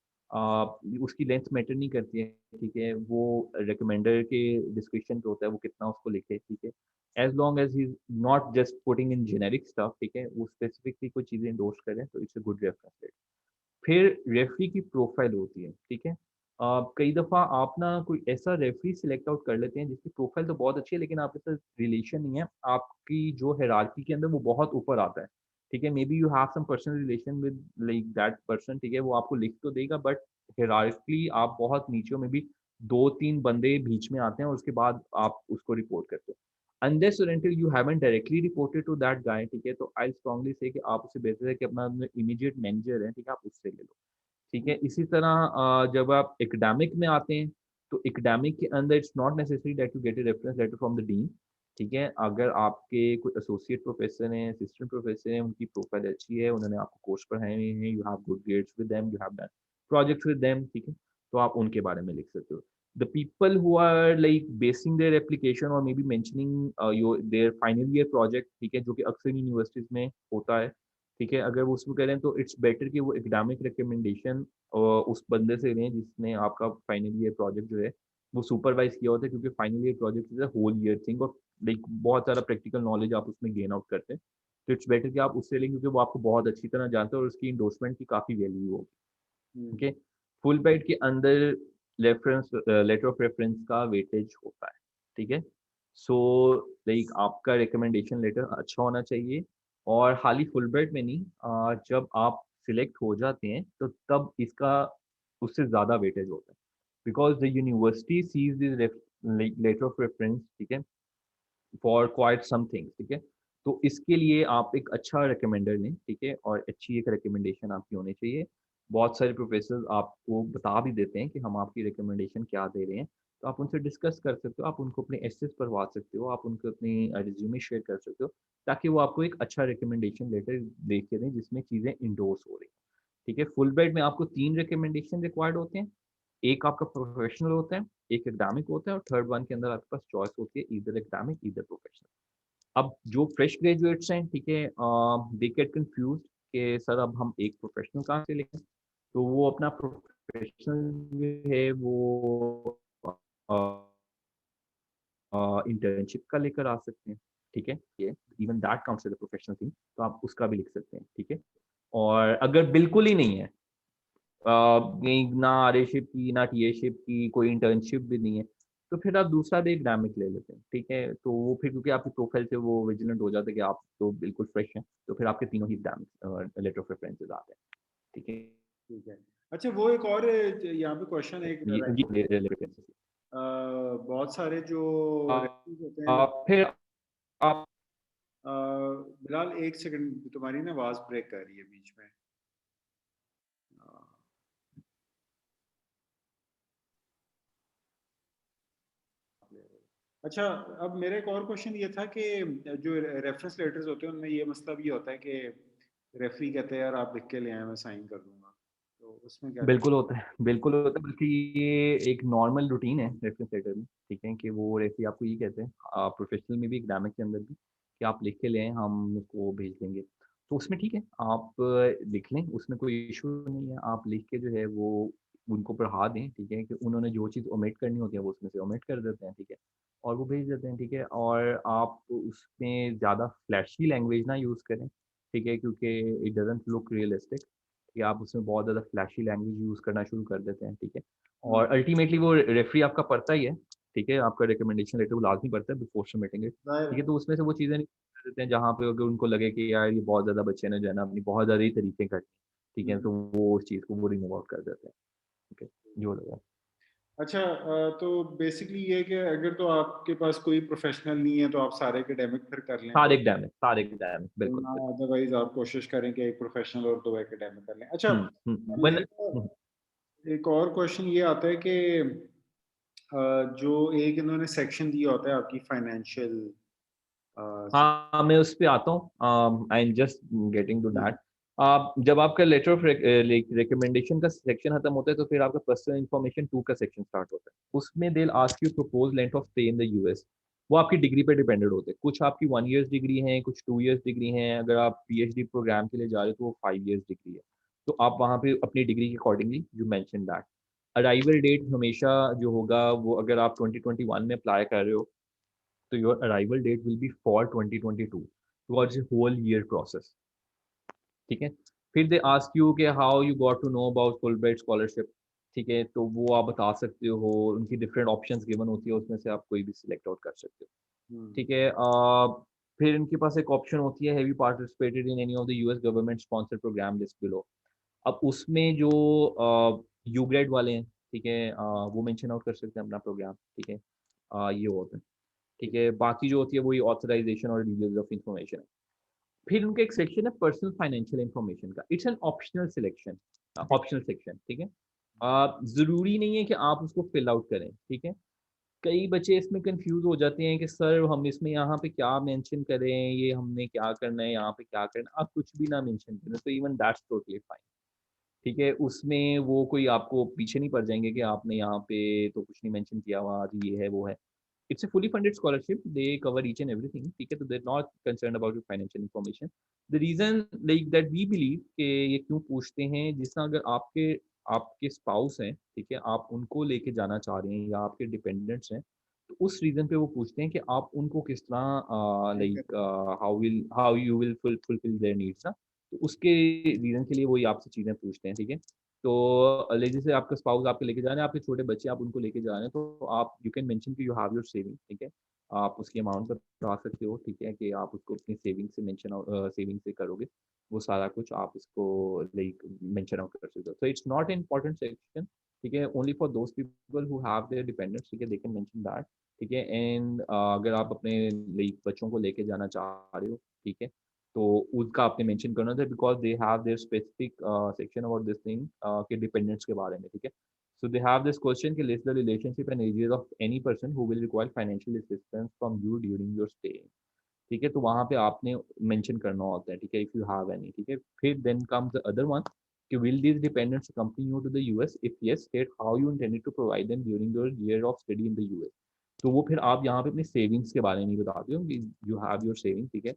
उसकी लेंथ मैटर नहीं करती है, ठीक है? वो रिकमेंडर के डिस्क्रिप्शन पे होता है, वो कितना उसको लिखे, ठीक है? As long as he is not just putting in generic stuff, ठीक है? वो स्पेसिफिकली कोई चीज़ें एंडोर्स करें, तो it's a good reference rate. फिर रेफरी की प्रोफाइल होती है, ठीक है? कई दफ़ा आप ना कोई ऐसा रेफरी सिलेक्ट आउट कर लेते हैं जिसकी प्रोफाइल तो बहुत अच्छी है लेकिन आपके साथ रिलेशन नहीं है, आपकी जो हायरार्की के अंदर वो बहुत ऊपर आता है, ठीक है? Maybe you have some personal relation with like that person, ठीक है? वो आपको लिख तो देगा बट हायरार्किकली आप बहुत नीचे हो, मेबी 2-3 बंदे बीच में आते हैं और उसके बाद आप उसको रिपोर्ट करते हो। अनलेस और until you haven't directly reported to that guy, ठीक है? तो आई विल स्ट्रांगली से कि आप उससे बेहतर है कि अपना इमीडिएट मैनेजर है, ठीक है? आप उससे ले लो। ठीक है? इसी तरह जब आप एकेडमिक में आते हैं, तो एकेडमिक के अंदर it's not necessary that you get a reference letter from the dean, ठीक है? अगर आपके कोई एसोसिएट प्रोफेसर हैं, असिस्टेंट प्रोफेसर हैं, उनकी प्रोफाइल अच्छी है, उन्होंने आपको कोर्स पढ़ाए हुए हैं, you have good grades with them, you have done projects with them, ठीक है? तो आप उनके बारे में लिख सकते हो। The people who are like basing their application और maybe mentioning your their final year project, ठीक है? जो कि अक्सर यूनिवर्सिटीज़ में होता है, ठीक है? अगर वो उसमें करें तो इट्स बेटर कि वो एकेडमिक रिकमेंडेशन उस बंदे से लें जिसने आपका फाइनल ईयर प्रोजेक्ट जो है वो सुपरवाइज़ किया होता है, क्योंकि final year project is a whole year thing और लाइक बहुत सारा प्रैक्टिकल नॉलेज आप उसमें गेन आउट करते हैं। तो इट्स बेटर कि आप उससे लें क्योंकि वो आपको बहुत अच्छी तरह जानते हैं और उसकी एंडोर्समेंट की काफ़ी वैल्यू होगी, हुँ, ठीक है? फुलब्राइट के अंदर लेटर ऑफ रेफरेंस का वेटेज होता है, ठीक है? सो लाइक आपका रिकमेंडेशन लेटर अच्छा होना चाहिए और खाली फुलब्राइट में नहीं, जब आप सिलेक्ट हो जाते हैं तो तब इसका उससे ज़्यादा वेटेज होता है। Because the university sees this letter of reference, ठीक है? फॉर क्वाइट सम थिंग्स, ठीक है? तो इसके लिए आप एक अच्छा रिकमेंडर लें, ठीक है? और अच्छी एक रिकमेंडेशन आपकी होनी चाहिए। बहुत सारे प्रोफ़ेसर्स आपको बता भी देते हैं कि हम आपकी रिकमेंडेशन क्या दे रहे हैं, तो आप उनसे डिस्कस कर सकते हो, आप उनको अपने एसेस पढ़वा सकते हो, आप उनको अपनी रिज्यूमे शेयर कर सकते हो, ताकि वो आपको एक अच्छा रिकमेंडेशन लेटर दे के दें जिसमें चीज़ें इंडोर्स हो रही हैं। ठीक है, फुल ब्राइट में आपको 3 रिकमेंडेशन रिक्वायर्ड होते हैं। एक आपका प्रोफेशनल होता है, एक एकेडमिक होता है और थर्ड वन के अंदर आपके पास चॉइस होती है ईदर एकेडमिक ईदर प्रोफेशनल। अब जो फ्रेश ग्रेजुएट्स हैं, ठीक है, दे गेट कन्फ्यूज़्ड कि सर अब हम एक प्रोफेशनल कहाँ से लें? तो वो अपना प्रोफेशनल जो है वो अ इंटर्नशिप का लेकर आ सकते हैं, ठीक है? ये even that counts as a professional thing, तो आप उसका भी लिख सकते हैं, ठीक है? और अगर बिल्कुल ही नहीं है, नहीं ना आरएशिप की, ना टीएशिप की, कोई इंटर्नशिप भी नहीं है, तो फिर आप दूसरा भी एकेडमिक ले लेते हैं, ठीक है? तो वो फिर क्योंकि आपकी प्रोफाइल से वो विजिलेंट हो जाता है कि आप तो बिल्कुल फ्रेश हैं, तो फिर आपके तीनों ही एकेडमिक लेटर ऑफ रेफरेंसेस आते हैं, ठीक है? ठीक है। अच्छा, वो एक और यहाँ पे क्वेश्चन एक ये रेफरेंसेस बहुत सारे जो रेफरेंस होते हैं, फिर आप बिलाल एक सेकंड, तुम्हारी ना आवाज ब्रेक कर रही है बीच में। अ, अच्छा, अब मेरा एक और क्वेश्चन ये था कि जो रेफरेंस लेटर्स होते हैं उनमें ये मसला भी होता है कि रेफरी कहते हैं यार आप लिख के ले आए, मैं साइन कर दूंगा, तो उसमें क्या कर। बिल्कुल होता है, बिल्कुल होता है, बल्कि ये एक नॉर्मल रूटीन है रेफरेंस लेटर में, ठीक है? कि वो रेफरी आपको ये कहते हैं प्रोफेशनल में भी, एकेडमिक के अंदर भी, कि आप लिख के ले आएँ, हम उसको भेज देंगे। तो उसमें ठीक है, आप लिख लें, उसमें कोई इश्यू नहीं है, आप लिख के जो है वो उनको पढ़ा दें, ठीक है? कि उन्होंने जो चीज़ ओमिट करनी होती है, वो उसमें से ओमिट कर देते हैं, ठीक है? और वो भेज देते हैं, ठीक है? और आप उसमें ज़्यादा फ्लैशी लैंग्वेज ना यूज़ करें, ठीक है? क्योंकि इट डज़न्ट लुक रियलिस्टिक। कि आप उसमें बहुत ज़्यादा फ्लैशी लैंग्वेज यूज़ करना शुरू कर देते हैं, ठीक है? और अल्टीमेटली वो रेफ़री आपका पढ़ता ही है, ठीक है? आपका रिकमेंडेशन लेटर वो लाज़मी पढ़ता है बिफोर सबमिटिंग इट, जाहिर ठीक है? तो उसमें से वो चीज़ें निकाल देते हैं जहाँ पे अगर उनको लगे कि यार ये बहुत ज़्यादा बच्चे ने जो है ना अपनी बहुत ज़्यादा ही तारीफ़ें कर दी, ठीक है? है। तो वो उस चीज़ को वो रिमूव आउट कर देते हैं, ठीक है? ये हो जाएगा। अच्छा, तो बेसिकली ये है कि अगर तो आपके पास कोई प्रोफेशनल नहीं है तो आप सारे एकेडमिक फिर कर लें, सारे एग्ज़ाम बिल्कुल, वरना बिल्कुल। अदरवाइज आप कोशिश करें कि एक प्रोफेशनल और दो एकेडमिक कर लें। अच्छा, वन मेरा हुँ। एक और क्वेश्चन ये आता है कि जो एक इन्होंने सेक्शन दिया होता है आपकी फाइनेंशियल, हाँ, मैं उस पे आता हूँ। I am just getting to that. जब आपका लेटर ऑफ रिकमेंडेशन का सेक्शन खत्म होता है, तो फिर आपका पर्सनल इन्फॉर्मेशन 2 का सेक्शन स्टार्ट होता है। उसमें they will ask you proposed length of stay in the US. वो आपकी डिग्री पे डिपेंडेंट होते हैं। कुछ आपकी 1 ईयर्स डिग्री हैं, कुछ 2 ईयर्स डिग्री हैं। अगर आप पीएचडी प्रोग्राम के लिए जा रहे हो, तो वो 5 ईयर्स डिग्री है। तो आप वहाँ पे अपनी डिग्री के accordingly you mention that. Arrival date हमेशा जो होगा, वो अगर आप 2021 में अप्लाई कर रहे हो, so your arrival date will be for 2022 towards the whole year process. ठीक है? फिर दे आस्क यू कि how you got to know about Fulbright scholarship, ठीक है? तो वो आप बता सकते हो, उनकी डिफरेंट ऑप्शंस गिवन होती है, उसमें से आप कोई भी सिलेक्ट आउट कर सकते हो, ठीक है? फिर इनके पास एक ऑप्शन होती है, have you participated in any of the US government sponsored program list below. अब उसमें जो यू ग्रेड वाले हैं, ठीक है? वो मेंशन आउट कर सकते हैं अपना प्रोग्राम, ठीक है? ये होता है। ठीक है? बाकी जो होती है वही ऑथराइज़ेशन और रिलीज़ ऑफ इन्फॉर्मेशन है। फिर उनका एक सेक्शन है पर्सनल फाइनेंशियल इन्फॉर्मेशन का। It's an optional selection, optional section, ठीक है? ज़रूरी नहीं है कि आप उसको फिल आउट करें, ठीक है? कई बच्चे इसमें कन्फ्यूज़ हो जाते हैं कि सर हम इसमें यहाँ पे क्या मेंशन करें, ये हमने क्या करना है, यहाँ पे क्या करना है? आप कुछ भी ना मेंशन करें, तो इवन दैट्स टोटली फाइन, ठीक है? उसमें वो कोई आपको पीछे नहीं पड़ जाएँगे कि आपने यहाँ पे तो कुछ नहीं मेंशन किया हुआ, ये है, वो है। It's a fully funded scholarship. They cover each and everything. ठीक है, तो they're not concerned about your financial information. The reason like that we believe कि ये क्यों पूछते हैं, जिस तरह अगर आपके आपके स्पाउस हैं, ठीक है, आप उनको लेके जाना चाह रहे हैं या आपके डिपेंडेंट्स हैं, तो उस रीज़न पे वो पूछते हैं कि आप उनको किस तरह like how you will fulfil there needs ना, तो उसके रीज़न के लिए वो ये आपसे चीज़ें पूछते हैं, ठीक है? तो जैसे आपका स्पाउस आपके लेके जा रहे हैं, आपके छोटे बच्चे आप उनको लेके जा रहे हैं, तो आप यू कैन मेंशन कि यू हैव योर सेविंग, ठीक है? आप उसकी अमाउंट बता सकते हो, ठीक है? कि आप उसको अपनी सेविंग से सेविंग से करोगे। वो सारा कुछ आप उसको लाइक मेंशन आउट कर सकते हो। So it's not important section, ठीक है? Only for those people who have their dependents, ठीक है? दे कैन मेंशन दैट, ठीक है? एंड अगर आप अपने लाइक बच्चों को लेके जाना चाह रहे हो, ठीक है? तो उसका आपने मेंशन करना था because they have their specific section about this thing के डिपेंडेंट्स के बारे में, ठीक है। So they have this question कि list the relationship and ages of any person who will require financial assistance from you during your stay, ठीक है। तो वहाँ पे आपने मेंशन करना होता है, ठीक है, इफ यू हैव एनी, ठीक है। फिर then comes the other one कि will these dependents accompany you to the US, if yes state how you intended to provide them during your year of study in the US. तो वो फिर आप यहाँ पे अपनी सेविंग्स के बारे में बताते हो कि यू हैव योर सेविंग, ठीक है,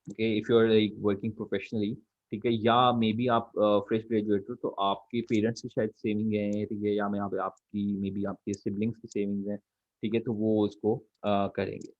okay, if you are like working professionally, ठीक है, या मे बी आप फ्रेश ग्रेजुएट हो तो आपके पेरेंट्स की शायद सेविंग है, ठीक है, या मैं यहाँ पे आपकी मे बी आपके सिबलिंग्स की सेविंग्स हैं, ठीक है, तो वो उसको करेंगे,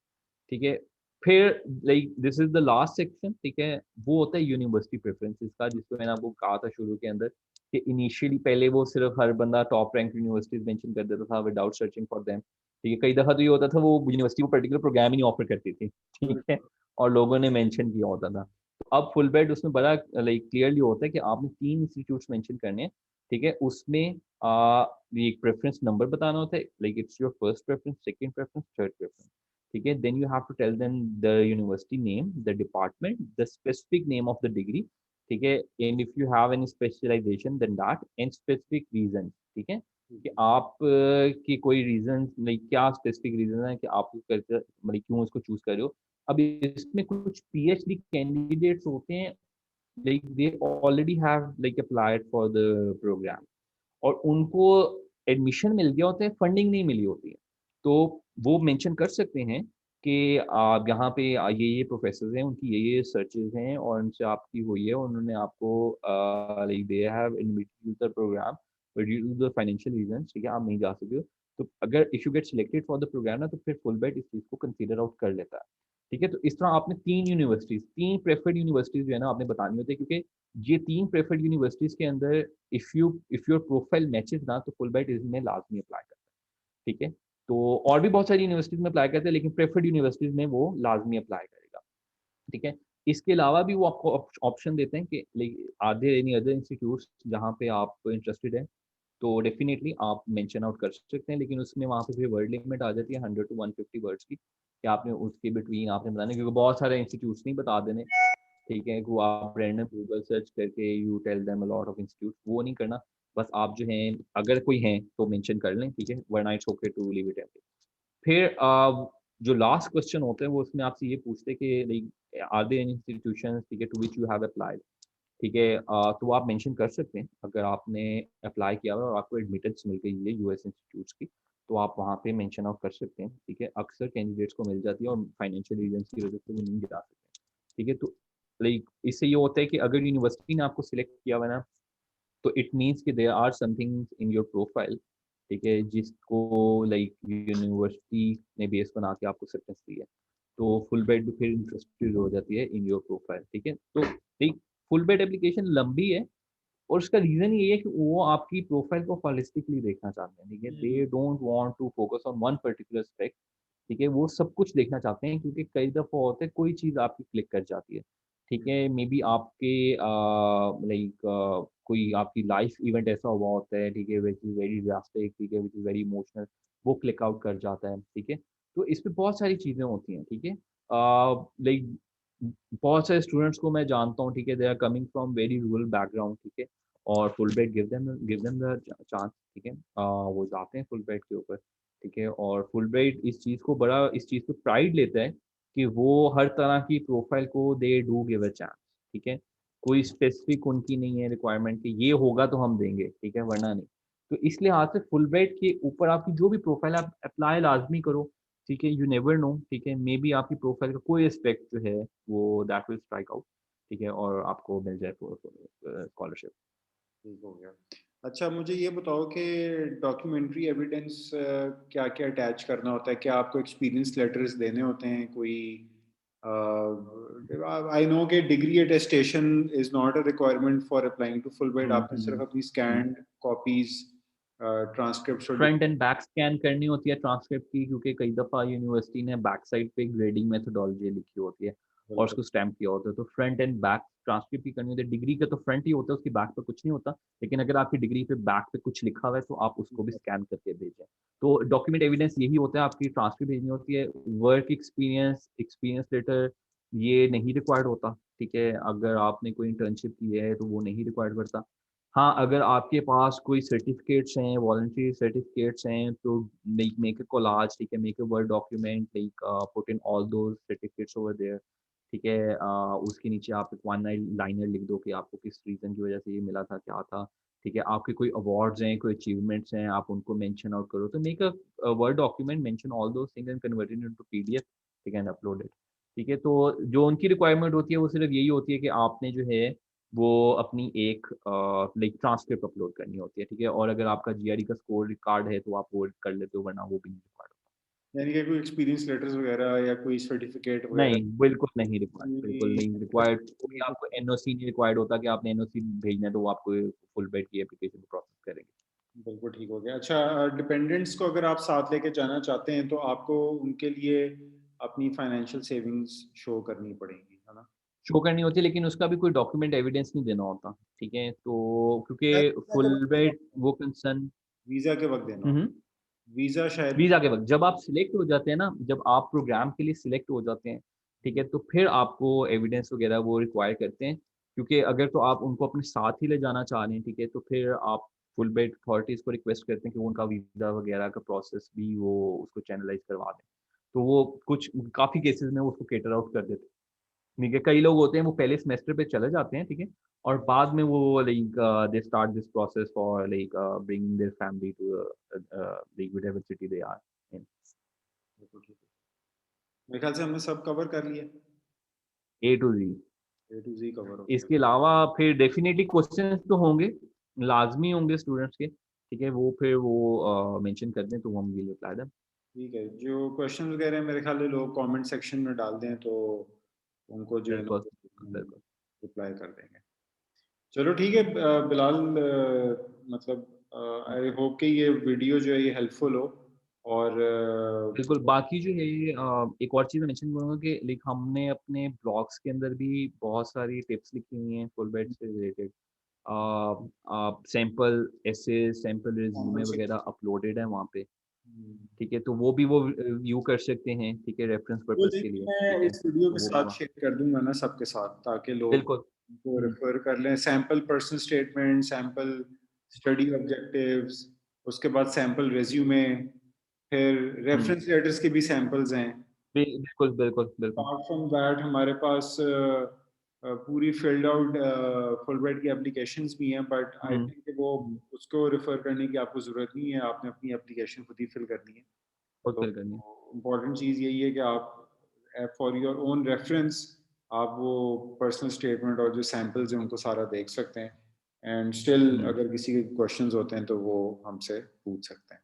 ठीक है। फिर like this is the last section, ठीक है, वो होता है यूनिवर्सिटी प्रेफरेंसेस का, जिसको मैंने आपको कहा था शुरू के अंदर कि इनिशियली पहले वो सिर्फ हर बंदा टॉप रैंक यूनिवर्सिटीज मेंशन कर देता था विदाउट सर्चिंग फॉर देम, ठीक है। कई दफा तो ये होता था वो यूनिवर्सिटी वो पर्टिकुलर प्रोग्राम ही नहीं ऑफर करती थी, ठीक है, और लोगों ने मेंशन किया होता था। तो अब फुल बेड उसमें बड़ा लाइक क्लियरली होता है कि आपने 3 इंस्टीट्यूट्स मेंशन करने हैं, ठीक है। उसमें एक प्रेफरेंस नंबर बताना होता है, like it's your first preference, second preference, third preference, ठीक है। Then you have to tell them the university name, the department, the specific name of the degree, ठीक है, and if you have any specialization then that and specific reason, ठीक है, कि आप की कोई रीजन लाइक क्या स्पेसिफिक रीजन है कि आप करते मतलब क्यों इसको चूज कर रहे हो। अब इसमें कुछ पीएचडी कैंडिडेट्स होते हैं, like they already have like applied for the program और उनको एडमिशन मिल गया होता है, फंडिंग नहीं मिली होती है। तो वो मेंशन कर सकते हैं कि आप यहाँ पे ये प्रोफेसर्स हैं, उनकी ये सर्चेज हैं और उनसे आपकी हुई है, उन्होंने आपको like they have invited to the program but due to the financial reasons, ठीक है, आप नहीं जा सकते हो। तो अगर if you get selected for the program ना, तो फिर फुल बेट इस चीज़ को कंसीडर आउट कर लेता है, ठीक है। तो इस तरह आपने 3 यूनिवर्सिटीज़, 3 प्रेफर्ड यूनिवर्सिटीज़ जो है ना आपने बतानी होती है, क्योंकि ये 3 प्रेफर्ड यूनिवर्सिटीज़ के अंदर इफ योर प्रोफाइल मैचेस ना, तो फुलब्राइट इसमें लाजमी अप्लाई करता है, ठीक है। तो और भी बहुत सारी यूनिवर्सिटीज़ में अप्लाई करते हैं, लेकिन प्रेफर्ड यूनिवर्सिटीज़ में वो लाजमी अप्लाई करेगा, ठीक है। इसके अलावा भी वो आपको ऑप्शन देते हैं कि like are there any other institutes जहाँ पे आप इंटरेस्टेड हैं, तो डेफिनिटली आप मेंशन आउट कर सकते हैं, लेकिन उसमें वहाँ पे फिर वर्ड लिमिट आ जाती है 100 टू 150 वर्ड्स की, कि आपने उसके बिटवीन आपने बताना है, क्योंकि बहुत सारे इंस्टीट्यूट्स नहीं बता देने, ठीक है, वो आप रैंडम गूगल सर्च करके you tell them a lot of institute, वो नहीं करना। बस आप जो हैं अगर कोई हैं तो मेंशन कर लें, ठीक है, वरना it's okay to leave it empty. फिर जो लास्ट क्वेश्चन होते हैं वो उसमें आपसे ये पूछते हैं कि like are there any institutions, ठीक है, to which you have applied, ठीक है, तो आप मेंशन कर सकते हैं अगर आपने अप्लाई किया हुआ है और आपको एडमिटेंस मिल गई है यूएस इंस्टीट्यूट्स की, तो आप वहाँ पे मेंशन आउट कर सकते हैं, ठीक है। अक्सर कैंडिडेट्स को मिल जाती है और फाइनेंशियल रीजंस की वजह से वो नहीं जा सकते, ठीक है। तो लाइक इससे ये होता है कि अगर यूनिवर्सिटी ने आपको सिलेक्ट किया हुआ है ना, तो इट मीन्स कि there are something in your profile, ठीक है, जिसको लाइक यूनिवर्सिटी ने बेस बना के आपको एक्सेप्टेंस दी है, तो फुल बेड फिर इंटरेस्टेड हो जाती है इन योर प्रोफाइल, ठीक है। तो एक फुल बेड एप्लीकेशन लंबी है और उसका रीजन ये है कि वो आपकी प्रोफाइल को होलिस्टिकली देखना चाहते हैं, ठीक है, they don't want to focus on one particular aspect, ठीक है, वो सब कुछ देखना चाहते हैं, क्योंकि कई दफ़ा होता है कोई चीज़ आपकी क्लिक कर जाती है, ठीक है, मे बी आपके लाइक कोई आपकी लाइफ इवेंट ऐसा हुआ होता है, ठीक है, विच इज़ वेरी ड्रास्टिक, ठीक है, विच इज़ वेरी इमोशनल, वो क्लिक आउट कर जाता है, ठीक है। तो इस पे बहुत सारी चीज़ें होती हैं, ठीक है। लाइक बहुत सारे स्टूडेंट्स को मैं जानता हूँ, ठीक है, they are coming from very rural background, ठीक है, और Fulbright give them the chance, ठीक है, वो जाते हैं फुल ब्राइट के ऊपर, ठीक है, और फुल ब्राइट इस चीज़ को बड़ा इस चीज़ पे प्राइड लेता है कि वो हर तरह की प्रोफाइल को they do give a chance, ठीक है। कोई स्पेसिफिक उनकी नहीं है रिक्वायरमेंट कि ये होगा तो हम देंगे, ठीक है, वरना नहीं। तो इस लिहाज से फुल ब्राइट के ऊपर आपकी जो भी प्रोफाइल आप अप्लाई लाज़मी करो, ठीक है, यू नेवर नो, ठीक है, मेबी आपकी प्रोफाइल का कोई एस्पेक्ट जो है वो दैट विल स्ट्राइक आउट, ठीक है, और आपको मिल जाए स्कॉलरशिप। ठीक हो गया। अच्छा, मुझे ये बताओ कि डॉक्यूमेंट्री एविडेंस क्या-क्या अटैच करना होता है? क्या आपको एक्सपीरियंस लेटर्स देने होते हैं कोई? आई नो कि degree attestation is not a requirement for applying to Fulbright, हुँ, आपने सिर्फ हुँ, अपनी हुँ। स्कैन्ड कॉपीज़ ट्रांसक्रिप्ट्स और फ्रंट एंड बैक स्कैन करनी होती है ट्रांसक्रिप्ट की, क्योंकि कई दफ़ा यूनिवर्सिटी ने बैक साइड पे ग्रेडिंग मेथोडोलॉजी लिखी होती है और बिल्कुल। उसको स्टैम्प किया होता है, तो फ्रंट एंड बैक ट्रांसक्रिप्ट की करनी होती है। डिग्री का तो फ्रंट ही होता है, उसकी बैक पे कुछ नहीं होता, लेकिन अगर आपकी डिग्री पे बैक पे कुछ लिखा हुआ है तो आप उसको भी स्कैन करके भेजें। तो डॉक्यूमेंट एविडेंस यही होता है, आपकी ट्रांसक्रिप्ट भेजनी होती है, वर्क एक्सपीरियंस एक्सपीरियंस लेटर ये नहीं रिक्वायर्ड होता, ठीक है? अगर आपने कोई इंटर्नशिप की है तो वो नहीं रिक्वायर्ड करता। हाँ, अगर आपके पास कोई सर्टिफ़िकेट्स हैं, वॉलंटरी सर्टिफ़िकेट्स हैं तो लाइक मेक अ कोलाज, ठीक है? Make a word document like put in all those certificates over there, ठीक है? उसके नीचे आप एक वन लाइनर लिख दो कि आपको किस रीज़न की वज़ह से ये मिला था, क्या था, ठीक है? आपके कोई अवार्ड्स हैं, कोई अचीवमेंट्स हैं, आप उनको मेंशन आउट करो। तो make a word document, mention all those things and convert it into PDF, ठीक है? And upload it. ठीक है? तो जो उनकी रिक्वायरमेंट होती है वो सिर्फ़ यही होती है कि आपने जो है वो अपनी एक लाइक ट्रांसक्रिप्ट अपलोड करनी होती है, ठीक है? और अगर आपका जीआरई का स्कोर कार्ड है तो आप वो कर लेते हो वरना वो भी नहीं रिक्वायर्ड होता। यानी कि कोई एक्सपीरियंस लेटर्स वगैरह या कोई सर्टिफिकेट वगैरह नहीं, बिल्कुल नहीं रिक्वायर्ड, बिल्कुल कोई नहीं रिक्वायर्ड, कोई आपको एनओसी नहीं रिक्वायर्ड होता कि आपने एनओसी भेजना है तो वो आपको फुल बेड की एप्लीकेशन प्रोसेस करेंगे। बिल्कुल ठीक हो गया। अच्छा, डिपेंडेंट्स को अगर आप साथ लेके जाना चाहते हैं तो आपको उनके लिए अपनी फाइनेंशियल सेविंग्स शो करनी पड़ेगी, है ना? शो करनी होती है लेकिन उसका भी कोई डॉक्यूमेंट एविडेंस नहीं देना होता, ठीक है? तो क्योंकि शायद वीज़ा के फुल वक़्त देना बेड होता है। वो कंसर्न। वीज़ा के वक़्त देना हुँ, होता हुँ। है। वीज़ा शायद वीज़ा के वक़्त जब आप सिलेक्ट हो जाते हैं ना, जब आप प्रोग्राम के लिए सिलेक्ट हो जाते हैं, ठीक है? तो फिर आपको एविडेंस वग़ैरह वो रिक्वायर करते हैं, क्योंकि अगर तो आप उनको अपने साथ ही ले जाना चाह रहे हैं, ठीक है? तो फिर आप फुल बेड अथॉरिटीज़ को रिक्वेस्ट करते हैं कि वो उनका वीज़ा वग़ैरह का प्रोसेस भी वो उसको चैनलाइज़ करवा दें। तो वो कुछ काफ़ी केसेज़ में वो उसको कैटर आउट कर देते हैं। ठीक है, कई लोग होते हैं वो पहले सेमेस्टर पे चले जाते हैं, ठीक है? और बाद में वो like they start this process for like bringing their family to like whatever city they are in. बिल्कुल ठीक है। मेरे ख्याल से हमने सब कवर कर लिया। A to Z. A to Z cover हो गया। इसके अलावा फिर डेफिनिटली क्वेश्चंस तो होंगे, लाज़मी होंगे स्टूडेंट्स के, ठीक है? वो फिर वो मेंशन कर दें तो हम विल रिप्लाई देम। ठीक है, जो क्वेश्चन वगैरह हैं मेरे ख्याल है लोग कमेंट सेक्शन में डाल दें तो उनको जो है ना बिल्कुल, हम बिल्कुल। रिप्लाई कर देंगे। चलो ठीक है, बिलाल, मतलब आई होप कि ये वीडियो जो है ये हेल्पफुल हो और बिल्कुल, बाकी जो है एक और चीज़ मैं मेंशन करूँगा कि लाइक हमने अपने ब्लॉग्स के अंदर भी बहुत सारी टिप्स लिखी हुई हैं फुल बेड से रिलेटेड। सैंपल एसे, सैंपल सैंपल रिज़्यूमे से वगैरह अपलोडेड है वहाँ पे, ठीक है? तो वो भी वो व्यू कर सकते हैं, ठीक है? रेफ़रेंस वो पर्पज़ के लिंक लिए, मैं ठीक है? इस वीडियो तो के वो भी साथ वहाँ शेयर कर दूंगा ना सबके साथ ताकि लोग बिल्कुल। उनको हुँ, रेफर कर लें। Sample personal statement, sample study objectives, उसके बाद सैंपल रिज्यूमे, फिर हुँ। रेफरेंस लेटर्स के भी सैंपल्स हैं। बिल्कुल, बिल्कुल, बिल्कुल। अपार्ट फ्रॉम दैट हमारे पास पूरी फिल्ड आउट फुलब्राइट की एप्लीकेशंस भी हैं, बट आई हुँ, थिंक वो हुँ। उसको रेफर करने की आपको ज़रूरत नहीं है, आपने अपनी एप्लीकेशन खुद ही फिल करनी है। बहुत तो फिल करनी है। इम्पोर्टेंट चीज़ यही है कि आप फॉर योर ओन रेफरेंस आप वो पर्सनल स्टेटमेंट और जो सैंपल्स हैं उनको सारा देख सकते हैं एंड स्टिल हुँ। अगर किसी के क्वेश्चंस होते हैं तो वो हमसे पूछ सकते हैं।